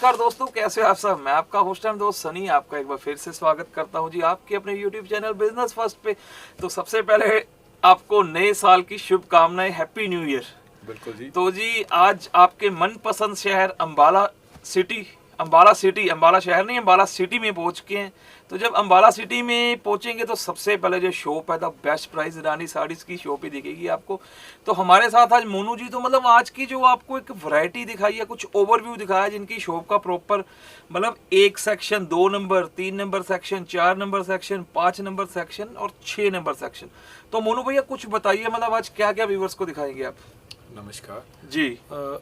नमस्कार दोस्तों, कैसे हो आप सब। मैं आपका होस्ट एंड दोस्त सनी आपका एक बार फिर से स्वागत करता हूं जी आपके अपने YouTube चैनल बिजनेस फर्स्ट पे। तो सबसे पहले आपको नए साल की शुभकामनाएं, हैप्पी न्यू ईयर। बिल्कुल जी। तो जी आज आपके मनपसंद शहर अंबाला शहर नहीं, अंबाला सिटी में पहुंच के हैं। तो जब अंबाला सिटी में पहुंचेंगे तो सबसे पहले जो शॉप है द बेस्ट प्राइस रानी साड़ीज की शॉप ही दिखेगी आपको। तो हमारे साथ आज मोनू जी, तो मतलब आज की जो आपको एक वैरायटी दिखाई है, कुछ ओवरव्यू दिखाया जिनकी शॉप का प्रॉपर मतलब 1 section, 2 number, 3 number section, 4 number section, 5 number section और 6 नंबर सेक्शन। तो मोनू भैया कुछ बताइए, मतलब आज क्या क्या व्यूवर्स को दिखाएंगे आप। नमस्कार जी।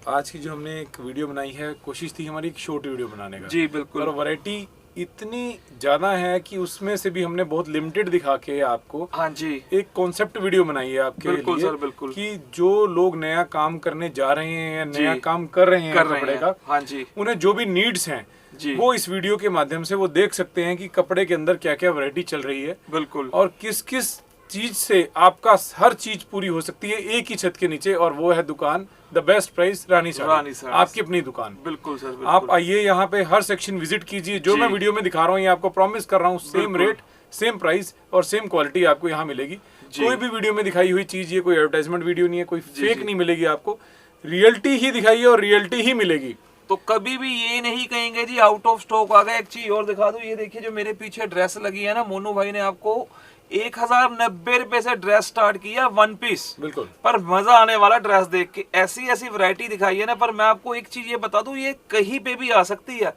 आज की जो हमने एक वीडियो बनाई है, कोशिश थी हमारी एक शॉर्ट वीडियो बनाने का। जी बिल्कुल। और वैरायटी इतनी ज्यादा है कि उसमें से भी हमने बहुत लिमिटेड दिखा के आपको हाँ जी एक कॉन्सेप्ट वीडियो बनाई है आपके बिल्कुल लिए। सर, बिल्कुल। कि जो लोग नया काम करने जा रहे हैं या नया काम कर रहे हैं कपड़े का, हाँ जी, उन्हें जो भी नीड्स हैं जी वो इस वीडियो के माध्यम से वो देख सकते हैं कि कपड़े के अंदर क्या क्या वैरायटी चल रही है बिल्कुल। और किस किस चीज से आपका हर चीज पूरी हो सकती है एक ही छत के नीचे। और वो है दुकान द बेस्ट प्राइस रानी साड़ी, आपकी अपनी दुकान। बिल्कुल सर, बिल्कुल। आप आइए यहाँ पे, हर सेक्शन विजिट कीजिए। जो मैं वीडियो में दिखा रहा हूँ ये आपको प्रॉमिस कर रहा हूँ, सेम रेट, सेम प्राइस और सेम क्वालिटी आपको यहाँ मिलेगी। कोई भी वीडियो में दिखाई हुई चीज, ये कोई एडवर्टाइजमेंट वीडियो नहीं है, कोई फेक नहीं मिलेगी आपको। रियलिटी ही दिखाई है और रियलिटी ही मिलेगी। तो कभी भी ये नहीं कहेंगे जी आउट ऑफ स्टॉक आ गया। एक चीज और दिखा दूं, ये देखिए जो मेरे पीछे ड्रेस लगी है ना, मोनू भाई ने आपको 1090 रुपए से ड्रेस स्टार्ट किया, 1 पीस। बिल्कुल। पर मजा आने वाला ड्रेस देख के। ऐसी ऐसी वैरायटी दिखाई है ना। पर मैं आपको एक चीज ये बता दूं, ये कहीं पे भी आ सकती है।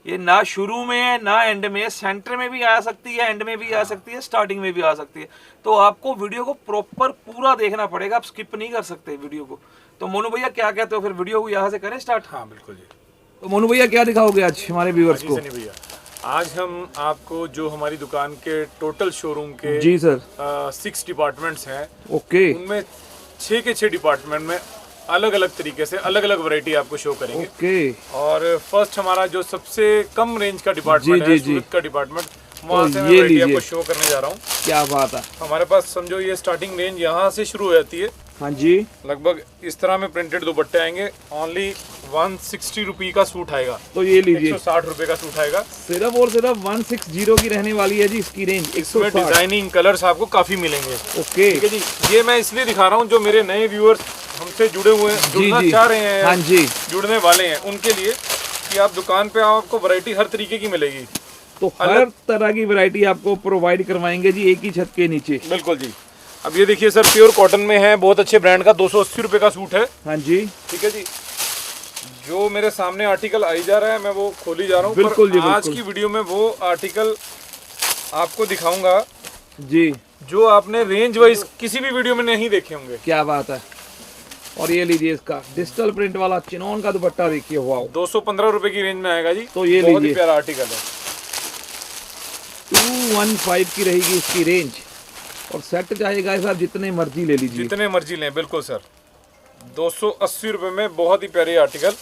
ये ना शुरू में है ना एंड में, सेंटर में भी आ सकती है, एंड में भी आ सकती है, स्टार्टिंग में भी आ सकती है। तो आपको वीडियो को प्रॉपर पूरा देखना पड़ेगा, आप स्किप नहीं कर सकते वीडियो को। तो मोनू भैया क्या कहते हो, फिर वीडियो को यहाँ से करें स्टार्ट। हाँ बिल्कुल जी। तो मोनू भैया क्या दिखाओगे आज हमारे व्यूअर्स को। भैया आज हम आपको जो हमारी दुकान के टोटल शोरूम के जी सर 6 डिपार्टमेंट्स हैं, ओके, उनमें 6 के 6 डिपार्टमेंट में अलग अलग तरीके से अलग अलग वैरायटी आपको शो करेंगे। ओके। और फर्स्ट हमारा जो सबसे कम रेंज का डिपार्टमेंट है, सूरत का डिपार्टमेंट, वहाँ से मैं ये वैरायटी आपको शो करने जा रहा हूँ। क्या बात है। हमारे पास समझो ये स्टार्टिंग रेंज यहाँ से शुरू हो जाती है। हाँ जी। लगभग इस तरह में प्रिंटेड दुपट्टे आएंगे। ओनली 160 रुपी का सूट आएगा। तो ये लीजिए, 160 रुपए का सूट आएगा। सिर्फ और सिर्फ 160 की रहने वाली है जी इसकी रेंज। इसमें डिजाइनिंग कलर्स आपको काफी मिलेंगे। ओके, ठीक है जी। ये मैं इसलिए दिखा रहा हूँ, जो मेरे नए व्यूअर्स हमसे जुड़े हुए हैं, जुड़ना चाह रहे हैं, हाँ जी, जुड़ने वाले हैं, उनके लिए कि आप दुकान पे आपको वैरायटी हर तरीके की मिलेगी। तो हर तरह की वैरायटी आपको प्रोवाइड करवाएंगे जी एक ही छत के नीचे। बिल्कुल जी। अब ये देखिए सर, प्योर कॉटन में है, बहुत अच्छे ब्रांड का, 280 रुपए का सूट है। हाँ जी, ठीक है जी। जो मेरे सामने आर्टिकल आई जा रहा है मैं वो खोली जा रहा हूँ। बिल्कुल जी, आज की वीडियो में वो आर्टिकल आपको दिखाऊंगा जी जो आपने रेंज वाइज किसी भी वीडियो में नहीं देखे होंगे। क्या बात है। और ये लीजिए इसका डिजिटल प्रिंट वाला चिनोन का दुपट्टा देखिए, वाओ, 215 रुपए की रेंज में आएगा जी। तो ये बहुत ही लीजिए, प्यारा आर्टिकल है। 215 की रहेगी इसकी रेंज। और सेट चाहेगा साहब जितने मर्जी ले लीजिए, जितने मर्जी लें। बिल्कुल सर, 280 रुपए में बहुत ही प्यारे आर्टिकल।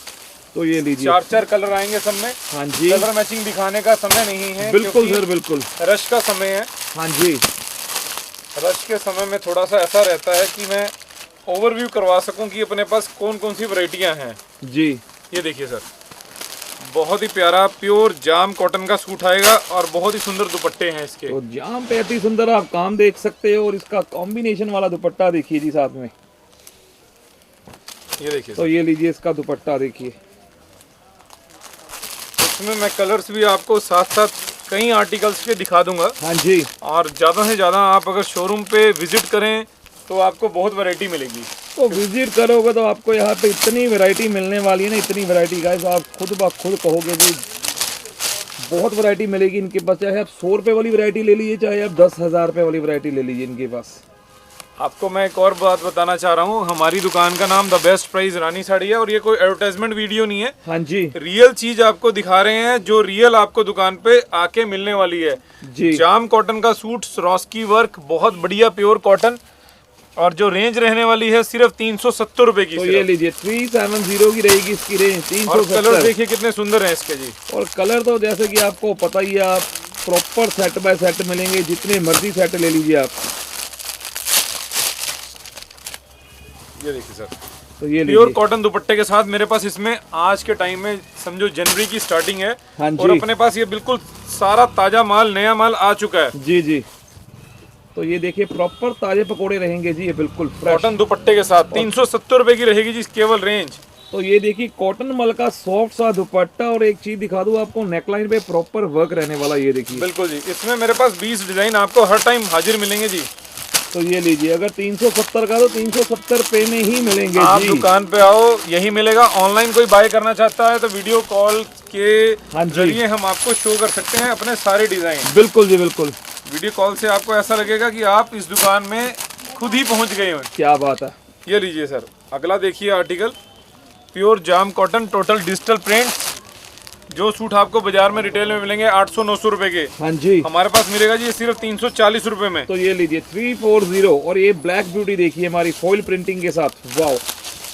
तो ये लीजिए, 4 कलर आएंगे सब में। हाँ जी, कलर मैचिंग दिखाने का समय नहीं है, बिल्कुल सर, बिल्कुल। रश का समय है। हाँ जी, रश के समय में थोड़ा सा ऐसा रहता है कि मैं ओवरव्यू करवा सकूं कि अपने पास कौन कौन सी वैरायटियां हैं जी। ये देखिए सर, बहुत ही प्यारा प्योर जाम कॉटन का सूट आएगा और बहुत ही सुंदर दुपट्टे हैं इसके। तो जाम पे अति सुंदर आप काम देख सकते हो। और इसका कॉम्बिनेशन वाला दुपट्टा देखिए जी साथ में, ये देखिए। तो ये लीजिए इसका दुपट्टा देखिए। इसमें मैं कलर्स भी आपको साथ साथ कई आर्टिकल्स के दिखा दूंगा। हाँ जी। और ज़्यादा से ज़्यादा आप अगर शोरूम पे विजिट करें तो आपको बहुत वैरायटी मिलेगी। तो विजिट करोगे तो आपको यहाँ पे इतनी वैरायटी मिलने वाली है ना, इतनी वैरायटी गाइस, आप खुद ब खुद कहोगे जी बहुत वैरायटी मिलेगी इनके पास। चाहे आप 100 रुपए वाली वैरायटी ले लीजिए, चाहे आप 10,000 रुपए वाली वैरायटी ले लीजिए इनके पास। आपको मैं एक और बात बताना चाह रहा हूँ, हमारी दुकान का नाम द बेस्ट प्राइस रानी साड़ी है और ये कोई एडवर्टाइजमेंट वीडियो नहीं है। हाँ जी, रियल चीज आपको दिखा रहे हैं, जो रियल आपको दुकान पे आके मिलने वाली है जी। जाम कॉटन का सूट, स्वरोस्की वर्क, बहुत बढ़िया प्योर कॉटन। और जो रेंज रहने वाली है सिर्फ 370 रुपए की। तो ये लीजिए 370 की रहेगी इसकी रेंज, 370। और कलर देखिए कितने सुंदर हैं इसके जी। और कलर तो जैसे कि आपको पता ही है, आप प्रॉपर सेट बाय सेट मिलेंगे, जितने मर्जी सेट ले लीजिए आप। ये देखिए सर, तो ये प्योर कॉटन दुपट्टे के साथ मेरे पास इसमें आज के टाइम में समझो जनवरी की स्टार्टिंग है। हाँ और जी। अपने पास ये बिल्कुल सारा ताजा माल, नया माल आ चुका है। जी जी। तो ये देखिए प्रॉपर ताजे पकोड़े रहेंगे जी, ये बिल्कुल फ्रेश कॉटन दुपट्टे के साथ 370 रुपए की रहेगी जी केवल रेंज। तो ये देखिए कॉटन मल का सॉफ्ट सा दुपट्टा, और एक चीज दिखा दूं आपको, नेकलाइन पे प्रॉपर वर्क रहने वाला, ये देखिए। बिल्कुल जी, इसमें मेरे पास 20 डिजाइन आपको हर टाइम हाजिर मिलेंगे जी। तो ये लीजिए, अगर 370 का तो 370 पे में ही मिलेंगे आप जी। दुकान पे आओ, यही मिलेगा। ऑनलाइन कोई बाय करना चाहता है तो वीडियो कॉल के हाँ जी। जरिए हम आपको शो कर सकते हैं अपने सारे डिजाइन। बिल्कुल जी बिल्कुल। वीडियो कॉल से आपको ऐसा लगेगा कि आप इस दुकान में खुद ही पहुंच गए हो। क्या बात है। ये लीजिए सर, अगला देखिए आर्टिकल, प्योर जाम कॉटन, टोटल डिजिटल प्रिंट। जो सूट आपको बाजार में रिटेल में मिलेंगे 800-900 रुपए के, हाँ जी, हमारे पास मिलेगा जी सिर्फ 340 रुपए में। तो ये लीजिए 340, और ये ब्लैक ब्यूटी देखिए हमारी फॉइल प्रिंटिंग के साथ, वाओ।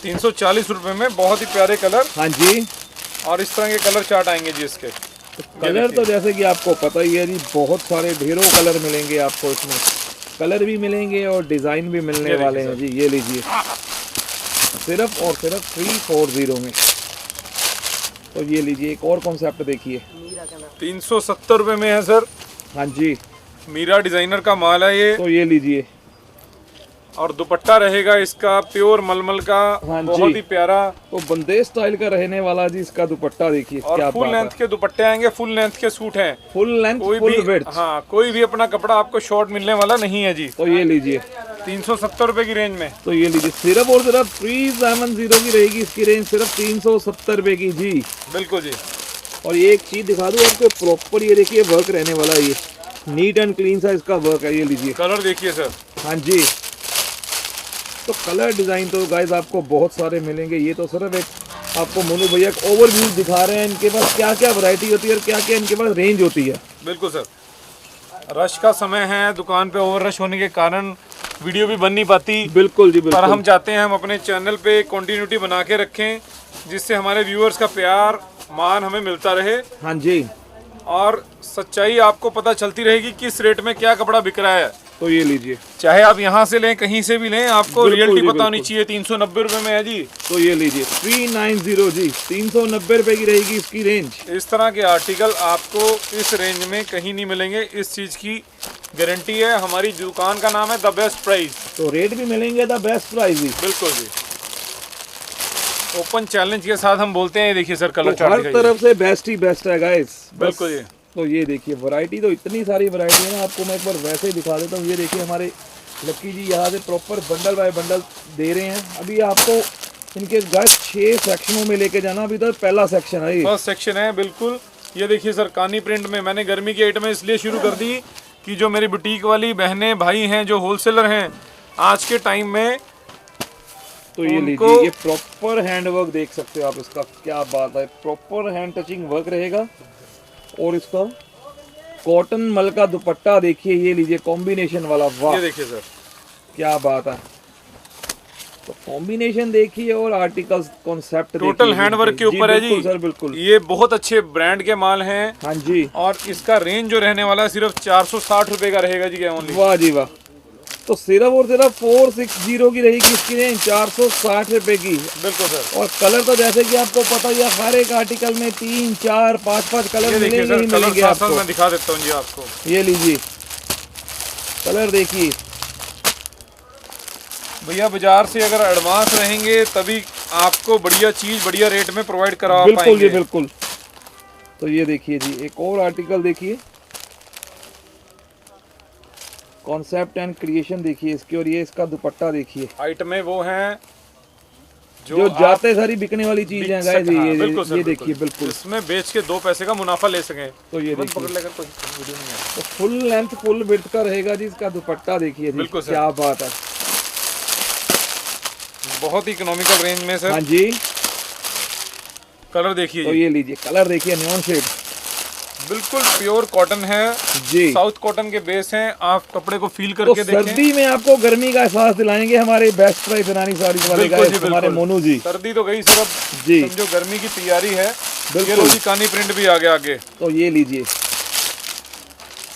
340 रुपए में बहुत ही प्यारे कलर, हाँ जी। और इस तरह के कलर चार्ट आएंगे जी इसके। कलर तो जैसे कि आपको पता ही है जी, बहुत सारे ढेरों कलर मिलेंगे आपको इसमें, कलर भी मिलेंगे और डिजाइन भी मिलने वाले हैं जी। ये लीजिए सिर्फ और सिर्फ 340 में। तो ये लीजिए एक और कॉन्सेप्ट देखिए, 370 रुपए में है सर। हाँ जी। मीरा डिजाइनर का माल है ये, तो ये लीजिए, और दुपट्टा रहेगा इसका प्योर मलमल का, हाँ बहुत जी। ही प्यारा। तो बंदेज स्टाइल का रहने वाला जी इसका दुपट्टा देखिए, और क्या फुल बात लेंथ है। के दुपट्टे आएंगे, फुल लेंथ के सूट हैं। फुल लेंथ कोई फुल भी, विड्थ। हाँ, कोई भी अपना कपड़ा आपको शॉर्ट मिलने वाला नहीं है जी। तो ये लीजिए 370 रुपए की रेंज में। तो ये लीजिए सिर्फ और सिर्फ 370 की रहेगी इसकी रेंज, सिर्फ 370 रुपए की जी। बिल्कुल जी। और ये एक चीज दिखा दूं आपको, प्रॉपर ये देखिए वर्क रहने वाला है, ये नीट एंड क्लीन सा इसका वर्क है। ये लीजिए कलर देखिए सर। हाँ जी। तो कलर डिजाइन तो गाइस आपको बहुत सारे मिलेंगे। ये तो सिर्फ एक आपको मोनू भैया एक ओवरव्यू दिखा रहे हैं, इनके पास क्या क्या वैरायटी होती है और क्या क्या इनके पास रेंज होती है। बिल्कुल सर, रश का समय है, दुकान पे ओवर रश होने के कारण वीडियो भी बन नहीं पाती। बिल्कुल जी पर बिल्कुल। हम चाहते हैं हम अपने चैनल पे कंटिन्यूटी बना के रखें, जिससे हमारे व्यूअर्स का प्यार मान हमें मिलता रहे, हाँ जी। और सच्चाई आपको पता चलती रहेगी किस रेट में क्या कपड़ा बिक रहा है। तो ये लीजिए, चाहे आप यहाँ से लें, कहीं से भी लें, आपको बिल्कुल रियलिटी जी, पता होनी बिल्कुल। चाहिए। 390 रुपए में है जी। तो ये लीजिए 390 जी, 390 रुपए की रहेगी इसकी रेंज। इस तरह के आर्टिकल आपको इस रेंज में कहीं नहीं मिलेंगे, इस चीज की गारंटी है। हमारी दुकान का नाम है द बेस्ट प्राइस। तो रेट भी मिलेंगे द बेस्ट प्राइस ही। बिल्कुल जी, ओपन चैलेंज के साथ हम बोलते हैं। ये देखिए सर, कलर तो चार्ट हर दिखाइए। तरफ से बेस्ट ही बेस्ट है गाइस। बिल्कुल जी। तो ये देखिए वैरायटी तो इतनी सारी वैरायटी है ना, आपको मैं एक बार वैसे ही दिखा देता हूँ। ये देखिए हमारे लक्की जी यहाँ से प्रॉपर बंडल बाय बंडल दे रहे हैं। अभी आपको इनके गाइस 6 सेक्शनों में लेके जाना। अभी तो पहला सेक्शन है ये, फर्स्ट सेक्शन है। बिल्कुल, ये देखिए सर, कानी प्रिंट में मैंने गर्मी की आइटमें इसलिए शुरू कर दी कि जो मेरी बुटीक वाली बहनें भाई हैं, जो होलसेलर हैं, आज के टाइम में तो ये उनको- लीजिए, ये प्रॉपर हैंड वर्क देख सकते हो आप इसका, क्या बात है। प्रॉपर हैंड टचिंग वर्क रहेगा, और इसका कॉटन मल का दुपट्टा देखिए। ये लीजिए कॉम्बिनेशन वाला, वाह ये देखिए सर, क्या बात है। तो कॉम्बिनेशन देखिए और आर्टिकल्स कॉन्सेप्ट टोटल हैंडवर्क के ऊपर है जी। बिल्कुल सर बिल्कुल। ये बहुत अच्छे ब्रांड के माल हैं, हाँ जी। और इसका रेंज जो रहने वाला है सिर्फ 460 रुपए का रहेगा जी। ओनली वाह जी वाह। तो सिर्फ और सिर्फ 460 की रहेगी इसकी रेंज, 460 रुपए की। बिल्कुल सर। और कलर तो जैसे कि आपको पता ही है, हर एक आर्टिकल में 3, 4, 5 कलर ये देखिए मिलेंगे सर, ही कलर मिलेंगे साथ साथ आपको। मैं दिखा देता हूँ जी आपको। ये लीजिए कलर देखिए भैया, बाजार से अगर एडवांस रहेंगे तभी आपको बढ़िया चीज बढ़िया रेट में प्रोवाइड करा बिल्कुल जी पाएंगे। बिल्कुल। तो ये देखिए जी एक और आर्टिकल देखिए, कॉन्सेप्ट एंड क्रिएशन देखिए इसकी, और ये इसका दुपट्टा देखिए। आइटमें वो हैं जो आप जाते सारी बिकने वाली चीज है बिक गाइस। सक- हाँ, ये बिल्कुल सर, ये बिल्कुल। देखिए बिल्कुल। इसमें बेच के 2 पैसे का मुनाफा ले सकें। तो ये बस देखिए, पकड़ लेकर कोई वीडियो नहीं है। तो फुल लेंथ फुल विड्थ का रहेगा जी इसका दुपट्टा देखिए जी, बिल्कुल सर। क्या बात है। बहुत ही इकोनॉमिकल रेंज में हाँ सर। जी। कलर देखिए तो जी, ये लीजिए कलर देखिए, नियॉन शेड, बिल्कुल प्योर कॉटन है जी। साउथ कॉटन के बेस हैं। आप कपड़े को फील तो करके देखें। सर्दी में आपको गर्मी का एहसास दिलाएंगे हमारे बेस्ट प्राइस रानी साड़ी वाले बिल्कुल गाइस, जी, हमारे बिल्कुल। मोनू जी। सर्दी तो गई सर, अब जी समझो गर्मी की तैयारी है। बिल्कुल। ये लो जी, कानी प्रिंट भी आ गया आगे। तो ये लीजिए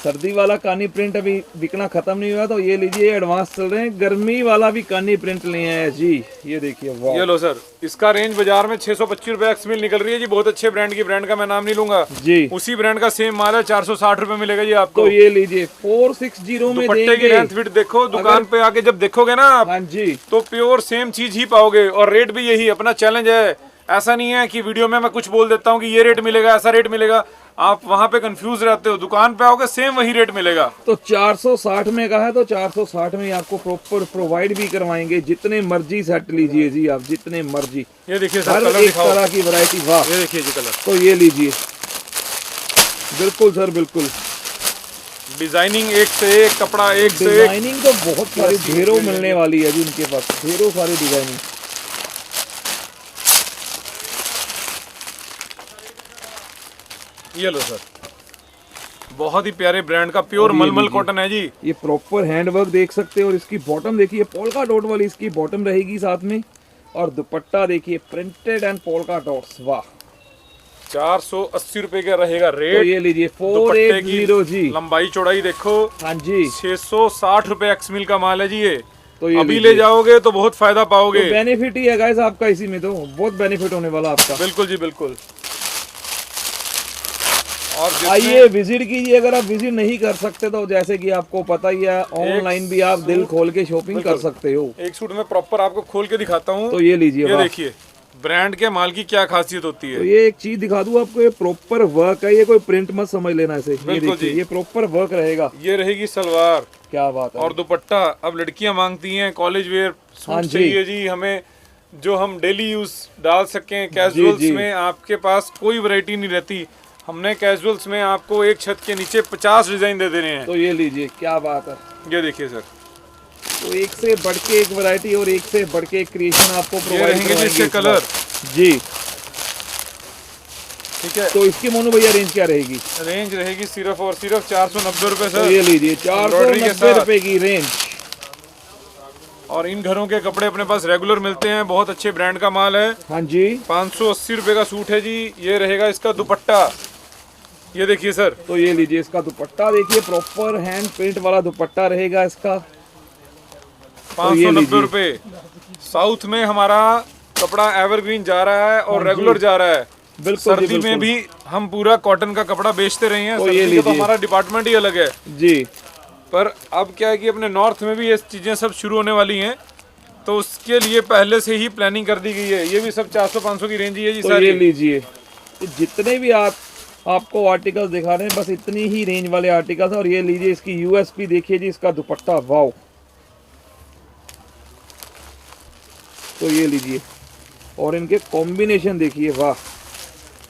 सर्दी वाला कानी प्रिंट अभी बिकना खत्म नहीं हुआ, तो ये लीजिए एडवांस चल रहे हैं। गर्मी वाला भी कानी प्रिंट लिए हैं जी, ये देखिए वाह। ये लो सर, इसका रेंज बाजार में 625 रुपए एक्स मिल निकल रही है जी, बहुत अच्छे ब्रांड की, ब्रांड का मैं नाम नहीं लूंगा जी। उसी ब्रांड का सेम माल है, 460 रुपए मिलेगा जी आपको। तो ये लीजिए 460 में दुपट्टे की लेंथ फिट देखो, दुकान पे आके जब देखोगे ना आप, हाँ जी, तो प्योर सेम चीज ही पाओगे, और रेट भी यही अपना चैलेंज है। ऐसा नहीं है कि वीडियो में मैं कुछ बोल देता हूँ कि ये रेट मिलेगा, ऐसा रेट मिलेगा, आप वहां पे कंफ्यूज रहते हो, दुकान पे आओगे सेम वही रेट मिलेगा। तो 460 में का है, तो 460 में आपको प्रॉपर प्रोवाइड भी करवाएंगे, जितने मर्जी सेट लीजिए जी आप, जितने मर्जी। ये देखिए सर, हर कलर एक दिखाओ, तरह की वैरायटी, वाह। ये देखिए जी कलर, तो ये लीजिए, बिल्कुल सर बिल्कुल। डिजाइनिंग एक से एक, कपड़ा एक से एक। डिजाइनिंग तो बहुत सारी ढेरों मिलने वाली है जी उनके पास, ढेरों सारी डिजाइनिंग। ये लो सर, बहुत ही प्यारे ब्रांड का प्योर मलमल कॉटन है जी। ये प्रॉपर हैंडवर्क देख सकते हो, और इसकी बॉटम देखिए पोल्का डॉट वाली इसकी बॉटम रहेगी साथ में, और दुपट्टा देखिए प्रिंटेड एंड पोल्का डॉट्स, वाह। 480 रुपए का रहेगा रेट। तो ये लीजिए दुपट्टे 480 जी, लंबाई चौड़ाई देखो, हाँ जी। 660 रुपए एक्स मिल का माल है जी ये। तो ये अभी ले जाओगे तो बहुत फायदा पाओगे। बेनिफिट ही है गाइस आपका, इसी में तो बहुत बेनिफिट होने वाला आपका। बिल्कुल जी बिल्कुल। और आइए विजिट कीजिए, अगर आप विजिट नहीं कर सकते तो जैसे कि आपको पता ही है, ऑनलाइन भी आप दिल खोल के शॉपिंग कर सकते हो। एक सूट में प्रॉपर आपको खोल के दिखाता हूँ। तो ये लीजिए, ये देखिए ब्रांड के माल की क्या खासियत होती है। तो ये एक चीज दिखा दूं आपको, ये प्रॉपर वर्क है, ये कोई प्रिंट मत समझ लेना इसे। ये बिल्कुल देखिए जी। ये प्रॉपर वर्क रहेगा। ये रहेगी सलवार, क्या बात है। और दुपट्टा अब लड़कियां मांगती हैं कॉलेज वेयर हाँ सूट जी। चाहिए जी हमें, जो हम डेली यूज डाल सकें। जी, कैजुअल्स जी। में आपके पास कोई वैरायटी नहीं रहती, हमने कैजुअल्स में आपको एक छत के नीचे 50 डिजाइन दे देने हैं। तो ये लीजिए, क्या बात है। ये देखिए सर, तो एक से बढ़ के एक वैरायटी और एक से बढ़ के एक क्रिएशन आपको ये प्रोवाइड रहेंगे करवाएंगे जिसके इस बार। कलर। जी ठीक है, तो इसकी मोनू भैया रेंज क्या रहेगी? रेंज रहेगी सिर्फ और सिर्फ 490 रुपए तो सर। ये लीजिए एम्ब्रॉयडरी के 490 साथ। रुपए की रेंज। और इन घरों के कपड़े अपने पास रेगुलर मिलते हैं, बहुत अच्छे ब्रांड का माल है। हाँ जी। 580 रुपए का सूट है जी। ये रहेगा इसका दुपट्टा, ये देखिए सर। तो ये लीजिए, इसका दुपट्टा देखिए, प्रॉपर हैंड प्रिंट वाला दुपट्टा रहेगा इसका। 590 रुपए। साउथ में हमारा कपड़ा एवरग्रीन जा रहा है और रेगुलर जा रहा है। बिल्कुल जी, सर्दी में भी हम पूरा कॉटन का कपड़ा बेचते रहे हैं, तो सर्दी ये का तो लीजिए। हमारा डिपार्टमेंट ही अलग है जी। पर अब क्या है कि अपने नॉर्थ में भी ये चीजें सब शुरू होने वाली हैं, तो उसके लिए पहले से ही प्लानिंग कर दी गई है। ये भी सब 400-500 की रेंज ही है जी तो सारी। ये लीजिए, ये जितने भी आपको आर्टिकल्स दिखा रहे हैं, बस इतनी ही रेंज वाले आर्टिकल्स हैं। और ये लीजिए, इसकी यूएसपी देखिए जी, इसका दुपट्टा, वाओ। तो ये लीजिए, और इनके कॉम्बिनेशन देखिए, वाह।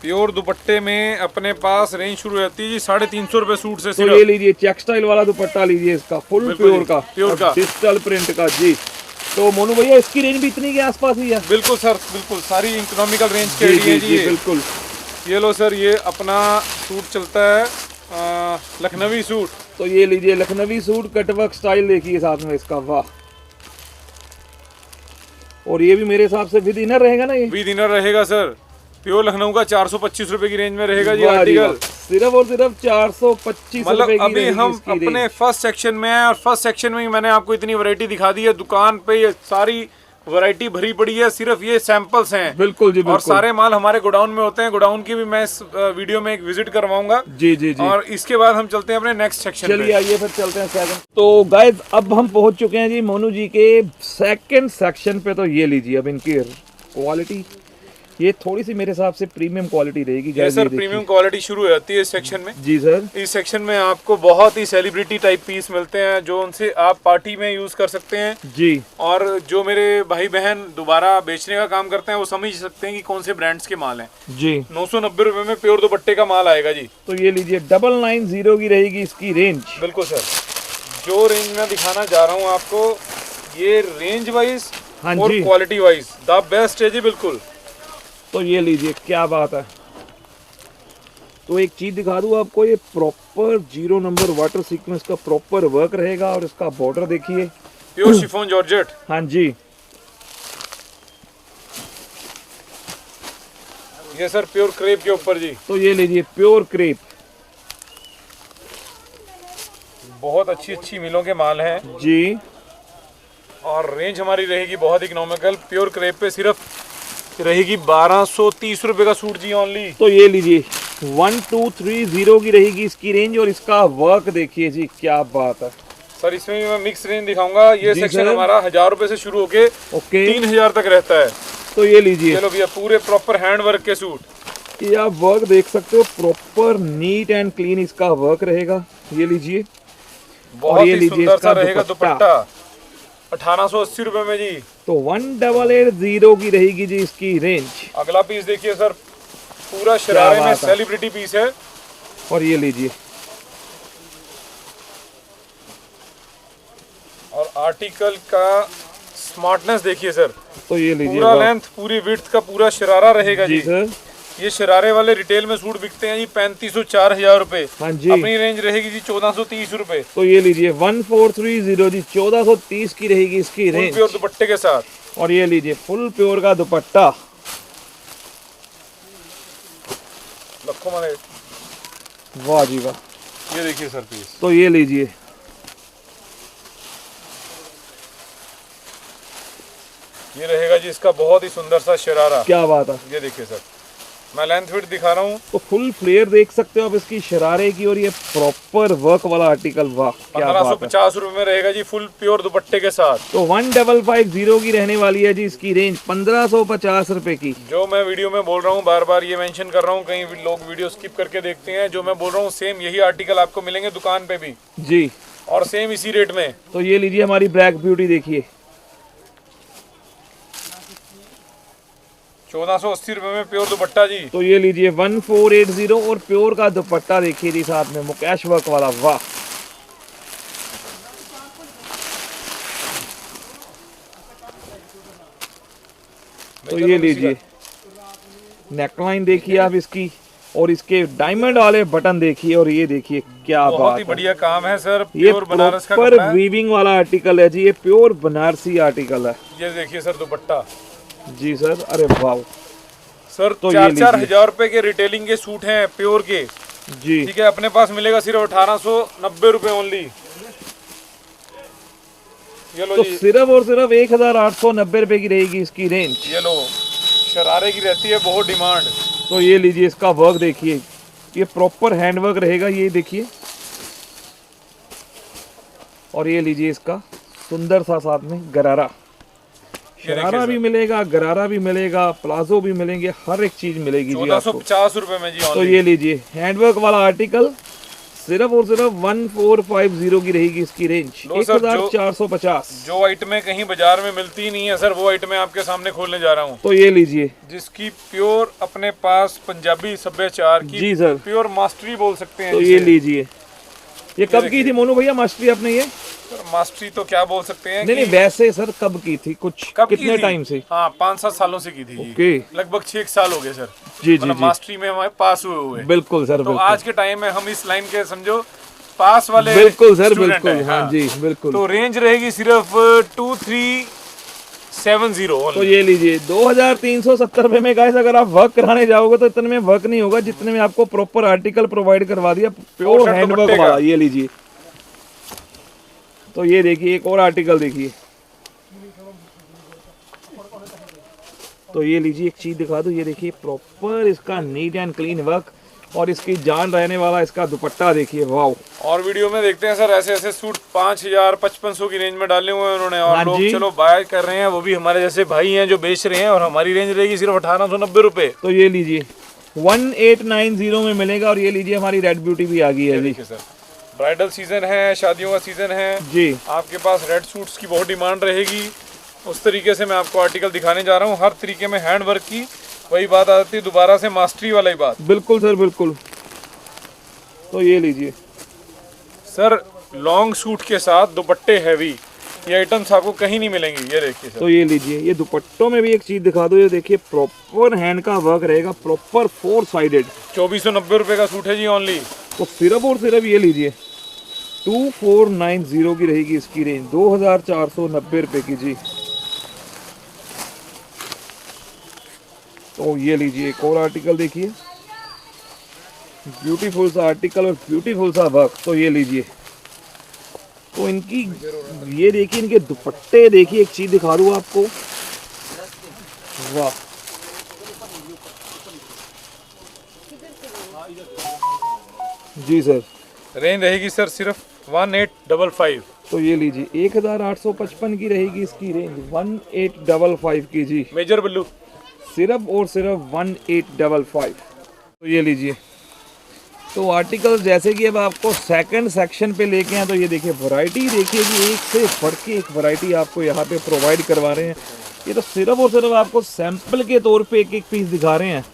प्योर दुपट्टे में अपने पास रेंज शुरू रहती है जी 350 रुपए सूट से तो सिर्फ। ये लीजिए, टेक्सटाइल वाला दुपट्टा लीजिए, इसका फुल बिल्कुल प्योर जी, का, प्योर का। डिजिटल प्रिंट का जी। तो मोनू भैया इसकी रेंज भी इतनी के आसपास ही है? बिल्कुल सर, बिल्कुल सारी इकोनॉमिकल रेंज के जी लिए जी जी जी, ये। बिल्कुल। ये लो सर, ये अपना सूट चलता है लखनवी सूट। तो ये लीजिए, लखनवी सूट कटवर्क स्टाइल देखिए साथ में इसका, वाह। और ये भी मेरे हिसाब से विद इनर रहेगा ना ये? विद इनर रहेगा सर। प्योर लखनऊ का 425 रुपए की रेंज में रहेगा जी वाह जी वाह। आर्टिकल। सिर्फ और सिर्फ 425 मतलब रुपए की अभी रहेगी हम इसकी अपने रेंज। फर्स्ट सेक्शन में हैं, और फर्स्ट सेक्शन में ही मैंने आपको इतनी वैरायटी दिखा दी है। दुकान पे ये सारी वैरायटी भरी पड़ी है, सिर्फ ये सैंपल्स हैं। बिल्कुल जी, और बिल्कुल। सारे माल हमारे गोडाउन में होते हैं। गोडाउन की भी मैं इस वीडियो में एक विजिट करवाऊंगा। जी जी जी। और इसके बाद हम चलते हैं अपने नेक्स्ट सेक्शन चलिए पे। आइए फिर चलते हैं सेकंड। तो गाइस अब हम पहुंच चुके हैं जी मोनू जी के सेकंड सेक्शन पे। तो ये लीजिए, अब इनकी क्वालिटी ये थोड़ी सी मेरे हिसाब से प्रीमियम क्वालिटी रहेगी। ये guys, सर देखिए। प्रीमियम क्वालिटी शुरू हो जाती है इस सेक्शन में। जी सर। इस सेक्शन में आपको बहुत ही सेलिब्रिटी टाइप पीस मिलते हैं, जो उनसे आप पार्टी में यूज कर सकते हैं। जी। और जो मेरे भाई बहन दोबारा बेचने का काम करते हैं, वो समझ सकते हैं कि कौन से ब्रांड्स के माल हैं। जी। 990 रुपए में प्योर दुपट्टे का माल आएगा जी। तो ये लीजिए, 990 की रहेगी इसकी रेंज। बिल्कुल सर, जो रेंज मैं दिखाना जा रहा हूँ आपको, ये रेंज वाइज हाँ और जी। क्वालिटी वाइज द बेस्ट है जी। बिल्कुल। तो ये लीजिए, क्या बात है। तो एक चीज दिखा दूं आपको, ये प्रॉपर 0 नंबर वाटर सीक्वेंस का प्रॉपर वर्क रहेगा। और इसका बॉर्डर देखिए, प्योर शिफॉन जॉर्जेट। हाँ जी। ये सर प्योर क्रेप के ऊपर जी। तो ये लीजिए, प्योर क्रेप। बहुत अच्छी अच्छी मिलों के माल हैं जी। और रेंज हमारी रहेगी बहुत इकोनॉमिकल। प्योर क्रेप पे सिर्फ रहेगी 1230 रुपए का सूट जी ओनली। तो ये लीजिए 1230 की रहेगी इसकी रेंज, और इसका वर्क देखिए जी, क्या बात है सर। इसमें भी मैं मिक्स रेंज दिखाऊंगा। ये जी सेक्शन सर। हमारा 1000 रुपए से शुरू होके ओके 3000 तक रहता है। तो ये लीजिए, चलो भैया, पूरे प्रॉपर हैंड वर्क के सूट। ये आप वर्क देख सकते हो, प्रॉपर नीट एंड क्लीन इसका वर्क रहेगा। ये लीजिए, बहुत ये ही लीजिए सुंदर सा इसका रहेगा दुपट्टा। दुपट्टा। 1880 रुपए में जी। तो 1880 की रहेगी जी इसकी रेंज। अगला पीस देखिए सर, पूरा शरारे में बात है। सेलिब्रिटी पीस है। और ये लीजिए, और आर्टिकल का स्मार्टनेस देखिए सर। तो ये लीजिए पूरा वाह। लेंथ, पूरी विड्थ का पूरा शरारा रहेगा जी जी। सर। ये शरारे वाले रिटेल में सूट बिकते हैं जी 3500 4000 रुपए। हाँ जी। अपनी रेंज रहेगी जी 1430 रुपए। तो ये लीजिए 1430 जी, 1430 की रहेगी इसकी फुल रेंज। प्योर दुपट्टे के साथ। और ये लीजिए फुल प्योर का दुपट्टा। लखों माने। वाह जी वाह। ये देखिए सर पीस। तो ये लीजिए, ये रहेगा जी इसका बहुत ही सुंदर सा शरारा। क्या बात है। ये देखिए सर, मैं लेंथ विड्थ दिखा रहा हूँ। तो फुल फ्लेयर देख सकते हो आप इसकी शरारे की, और ये प्रॉपर वर्क वाला आर्टिकल। वाह क्या बात है। 1550 रुपए में रहेगा जी फुल प्योर दुपट्टे के साथ। तो 1550 की रहने वाली है जी इसकी रेंज, 1550 रुपए की। जो मैं वीडियो में बोल रहा हूँ, बार बार ये मेंशन कर रहा हूँ, कई लोग वीडियो स्किप करके देखते हैं। जो मैं बोल रहा हूँ सेम यही आर्टिकल आपको मिलेंगे दुकान पे भी, जी। और सेम इसी रेट में। तो ये लीजिए हमारी ब्लैक ब्यूटी देखिए, 1480 रुपए में प्योर दुपट्टा जी। तो ये लीजिए 1480, और प्योर का दुपट्टा देखिए जी साथ में मुकेश वर्क वाला। वाह। तो ये लीजिए, नेकलाइन देखिए आप इसकी, और इसके डायमंड वाले बटन देखिए, और ये देखिए क्या बहुत बात ही है। बढ़िया काम है सर। ये प्योर बनारस का प्रॉपर कपड़ा है। वीविंग वाला आर्टिकल है जी, ये प्योर बनारसी आर्टिकल है। ये देखिए सर दुपट्टा। जी सर। अरे वाह। सर तो ये 4-4 लीजिए। हजार रुपए के रिटेलिंग के सूट हैं प्योर के। जी। ठीक है, अपने पास मिलेगा सिर्फ 1890 रुपए ओनली। ये लो तो जी, सिर्फ और सिर्फ 1890 रुपए की रहेगी इसकी रेंज। ये लो, शरारे की रहती है बहुत डिमांड। तो ये लीजिए, इसका वर्क देखिए, ये प्रॉपर हैंड वर्क रहेगा, ये देखिए। और ये लीजिए इसका सुंदर सा साथ में गरारा। शरारा भी मिलेगा, गरारा भी मिलेगा, प्लाजो भी मिलेंगे, हर एक चीज मिलेगी जी आपको। 1450 रुपए में जी तो only। ये लीजिए हैंडवर्क वाला आर्टिकल, सिर्फ और सिर्फ 1450 की रहेगी इसकी रेंज, लो सर, 1450। जो आइटमें कहीं बाजार में मिलती ही नहीं है सर, वो आइटमें आपके सामने खोलने जा रहा हूँ। तो ये लीजिए जिसकी प्योर अपने पास पंजाबी सभ्याचार की जी सर। प्योर मास्टरी बोल सकते हैं तो जिसे। ये लीजिए, ये कब की थी मोनू भैया मास्टरी आपने ये? सर मास्टरी तो क्या बोल सकते हैं नहीं नहीं, कि वैसे सर कब की थी, कुछ कब की कितने थी? टाइम से? हाँ 5-7 सालों से की थी जी। ओके। लगभग 6 साल हो गए सर। जी जी मतलब जी, मास्टरी में हमारे पास हुए। बिल्कुल सर, तो बिल्कुल आज के टाइम में हम इस लाइन के समझो पास वाले बिल्कुल सर, student बिल्कुल। हैं, हाँ जी बिल्कुल। तो रेंज रहेगी सिर्फ 2370 तो only। ये लीजिए 2370 रुपए में गाइस, अगर आप वर्क कराने जाओगे तो इतने में वर्क नहीं होगा जितने में आपको प्रॉपर आर्टिकल प्रोवाइड करवा दिया, प्योर शर्ट हैंडवर्क दुपट्टे वाला। का। ये लीजिए, तो ये देखिए एक और आर्टिकल देखिए। तो ये लीजिए, एक चीज दिखा दो, ये देखिए प्रॉपर इसका नीट एंड क्लीन वर्क, और इसकी जान रहने वाला इसका दुपट्टा देखिए। वाओ। और वीडियो में देखते हैं सर ऐसे ऐसे सूट 5000-5500 की रेंज में डाले हुए हैं उन्होंने, और हाँ लोग जी। चलो बाय कर रहे हैं, वो भी हमारे जैसे भाई हैं जो बेच रहे हैं, और हमारी रेंज रहेगी सिर्फ 1890 रुपए। तो ये लीजिए 1890 में मिलेगा, और ये लीजिए हमारी रेड ब्यूटी भी आ गई है जी। देखिए सर, ब्राइडल सीजन है, शादियों का सीजन है जी। आपके पास रेड सूट्स की बहुत डिमांड रहेगी। उस तरीके से मैं आपको आर्टिकल दिखाने जा रहा हूँ, हर तरीके में हैंड वर्क की। वही बात आती है दोबारा से मास्टरी वाला ही बात। बिल्कुल सर, बिल्कुल। तो ये लीजिए सर लॉन्ग सूट के साथ दुपट्टे हैवी, ये आइटम्स आपको कहीं नहीं मिलेंगी। ये देखिए सर, तो ये लीजिए, ये दुपट्टों में भी एक चीज दिखा दो, ये देखिए प्रॉपर हैंड का वर्क रहेगा, प्रॉपर 4 साइडेड। 2490 रुपए का सूट है जी ओनली। तो सिर्फ और सिर्फ ये लीजिए 2490 की रहेगी इसकी रेंज, 2490 रुपए की जी। तो ये लीजिए एक और आर्टिकल देखिए, ब्यूटीफुल सा आर्टिकल और ब्यूटीफुल सा वर्क। तो ये लीजिए तो इनकी ये देखिए, इनके दुपट्टे देखिए, एक चीज दिखा दूँ आपको, वाह, जी सर। रेंज रहेगी सर सिर्फ 1855। तो ये लीजिए 1855 की रहेगी इसकी रेंज, 1855 की जी, मेजर बिल्लू सिर्फ और सिर्फ 1855। तो ये लीजिए। तो आर्टिकल जैसे कि अब आपको सेकंड सेक्शन पे लेके हैं, तो ये देखिए वैरायटी देखिए कि एक से बढ़ के एक वैरायटी आपको यहाँ पे प्रोवाइड करवा रहे हैं। ये तो सिर्फ और सिर्फ आपको सैंपल के तौर पे एक एक पीस दिखा रहे हैं।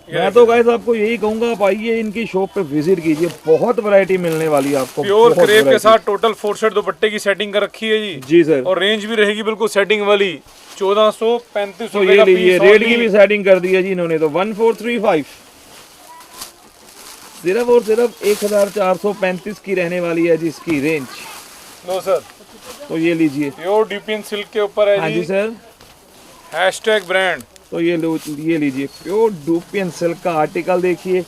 मैं तो गाइस आपको यही कहूंगा, आप आइए इनकी शॉप पे विजिट कीजिए, बहुत वैरायटी मिलने वाली है आपको। प्योर क्रेप के साथ टोटल 4 सेट दुपट्टे की सेटिंग कर रखी है जी। जी सर। और रेंज भी रहेगी बिल्कुल सेटिंग वाली, 1435 तो ये लीजिए, रेट की भी सेटिंग कर दी है जी इन्होंने, तो 1435 सिर्फ और सिर्फ 1435 की रहने वाली है जी इसकी रेंज। लो सर, तो ये लीजिए, प्योर डीपीएन सिल्क के ऊपर है हाँ जी सर। Hashtag brand. तो ये लीजिए प्योर डूपियन सिल्क का आर्टिकल देखिए,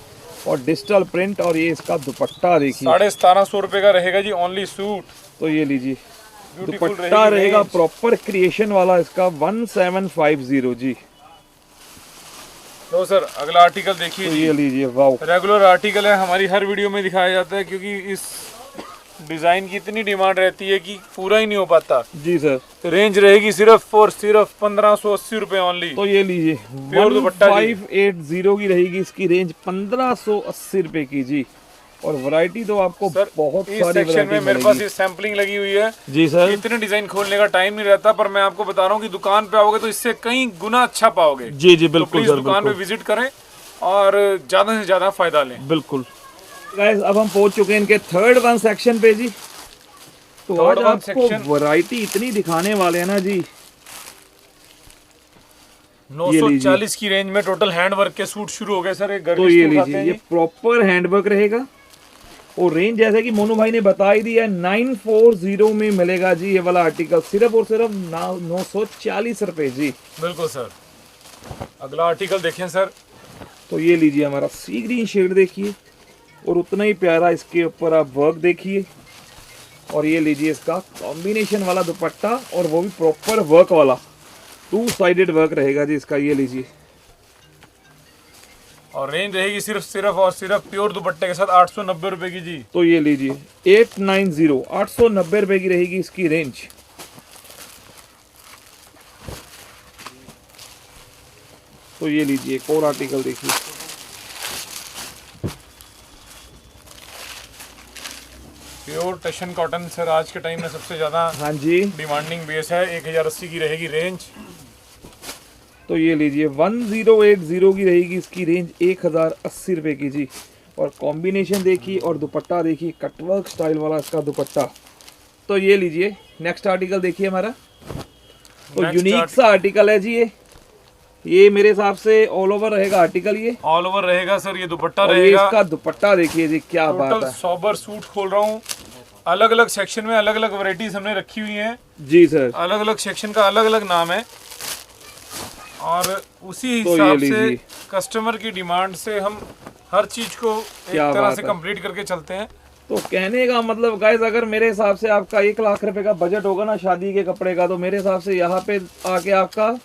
और डिजिटल प्रिंट, और ये इसका दुपट्टा देखिए, 1750 रुपए का रहेगा जी ओनली सूट। तो ये लीजिए Beautiful दुपट्टा रहेगी रहेगा range। प्रॉपर क्रिएशन वाला इसका, 1750 जी। लो सर, अगला आर्टिकल देखिए तो जी। ये लीजिए, वाओ, रेगुलर आर्टिकल है, हमारी हर वीडियो में दिखाया जाता है, क्योंकि इस डिजाइन की इतनी डिमांड रहती है कि पूरा ही नहीं हो पाता। जी सर। तो रेंज रहेगी सिर्फ और सिर्फ 1580 रुपए ओनली। तो ये लीजिए प्योर दुपट्टा जी। 1580 की रहेगी इसकी रेंज, 1580 रुपए की जी। और वैरायटी तो आपको सर, बहुत इस सारी सेक्शन में वैरायटी मेरे पास मिलेगी। ये सैम्पलिंग लगी हुई है जी सर। इतने डिजाइन खोलने का टाइम नहीं रहता, पर मैं आपको बता रहा हूँ कि दुकान पे आओगे तो इससे कई गुना अच्छा पाओगे। जी जी, तो बिल्कुल प्लीज सर, दुकान पे बिल्कुल विजिट करें और ज्यादा से ज्यादा फायदा लें। बिल्कुल। गाइस अब हम पहुंच चुके हैं इनके थर्ड वन सेक्शन पे जी। तो Third आज one आपको section। वैरायटी इतनी दिखाने वाले हैं ना जी। 940 की रेंज में टोटल हैंडवर्क के सूट शुरू हो गए सर। एक तो गर्मी ये सूट आते लीजिए, हैं ये जी। प्रॉपर हैंडवर्क रहेगा, और रेंज जैसे कि मोनू भाई ने बता ही दिया, 940 में मिलेगा जी ये वाला आर्टिकल, सिर्फ और सिर्फ 940 रुपए जी। बिल्कुल सर। अगला आर्टिकल देखें सर। तो ये लीजिए हमारा सी ग्रीन शेड देखिए, और उतना ही प्यारा इसके ऊपर आप वर्क देखिए, और ये लीजिए इसका कॉम्बिनेशन वाला दुपट्टा, और वो भी प्रॉपर वर्क वाला, 2 साइडेड वर्क रहेगा जी इसका। ये लीजिए, और रेंज रहेगी सिर्फ और सिर्फ प्योर दुपट्टे के साथ 890 रुपए की जी। तो ये लीजिए 890 रुपए की रहेगी इसकी रेंज। तो ये लीजिए एक और आर्टिकल देखिए, प्योर टशन कॉटन सर, आज के टाइम में सबसे ज्यादा हाँ जी। डिमांडिंग बेस है। 1080 की रहेगी रेंज। तो ये लीजिए 1080 की रहेगी इसकी रेंज, 1080 रुपए की जी। और कॉम्बिनेशन देखिए, और दुपट्टा देखिए, कटवर्क स्टाइल वाला इसका दुपट्टा। तो ये लीजिए नेक्स्ट आर्टिकल देखिए हमारा, तो Next यूनिक सा आर्टिकल है जी। ये मेरे हिसाब से ऑल ओवर रहेगा आर्टिकल, ये ऑल ओवर रहेगा सर। ये दुपट्टा और ये रहेगा। इसका दुपट्टा देखिए जी, क्या बात टोटल है। सोबर सूट खोल रहा हूँ। अलग अलग सेक्शन में अलग अलग वैरायटीज हमने रखी हुई हैं। जी सर। अलग अलग सेक्शन का अलग अलग नाम है, और उसी तो ये हिसाब से लीजिए। कस्टमर की डिमांड से हम हर चीज को एक क्या तरह बात से है। कंप्लीट करके चलते हैं। तो कहने का मतलब गाइस, अगर मेरे हिसाब से आपका 1 लाख रुपए का बजट होगा ना शादी के कपड़े का, तो मेरे हिसाब से यहाँ पे आके आपका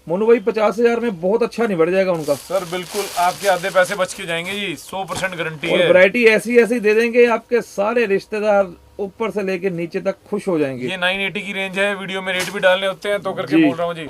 मोनू भाई 50,000 में बहुत अच्छा निबट जाएगा उनका। सर बिल्कुल, आपके आधे पैसे बच के जाएंगे जी, 100% गारंटी और है। वैरायटी ऐसी ऐसी दे देंगे, आपके सारे रिश्तेदार ऊपर से लेके नीचे तक खुश हो जाएंगे। ये 980 की रेंज है। वीडियो में रेट भी डालने होते हैं तो करके जी। बोल रहा हूँ जी।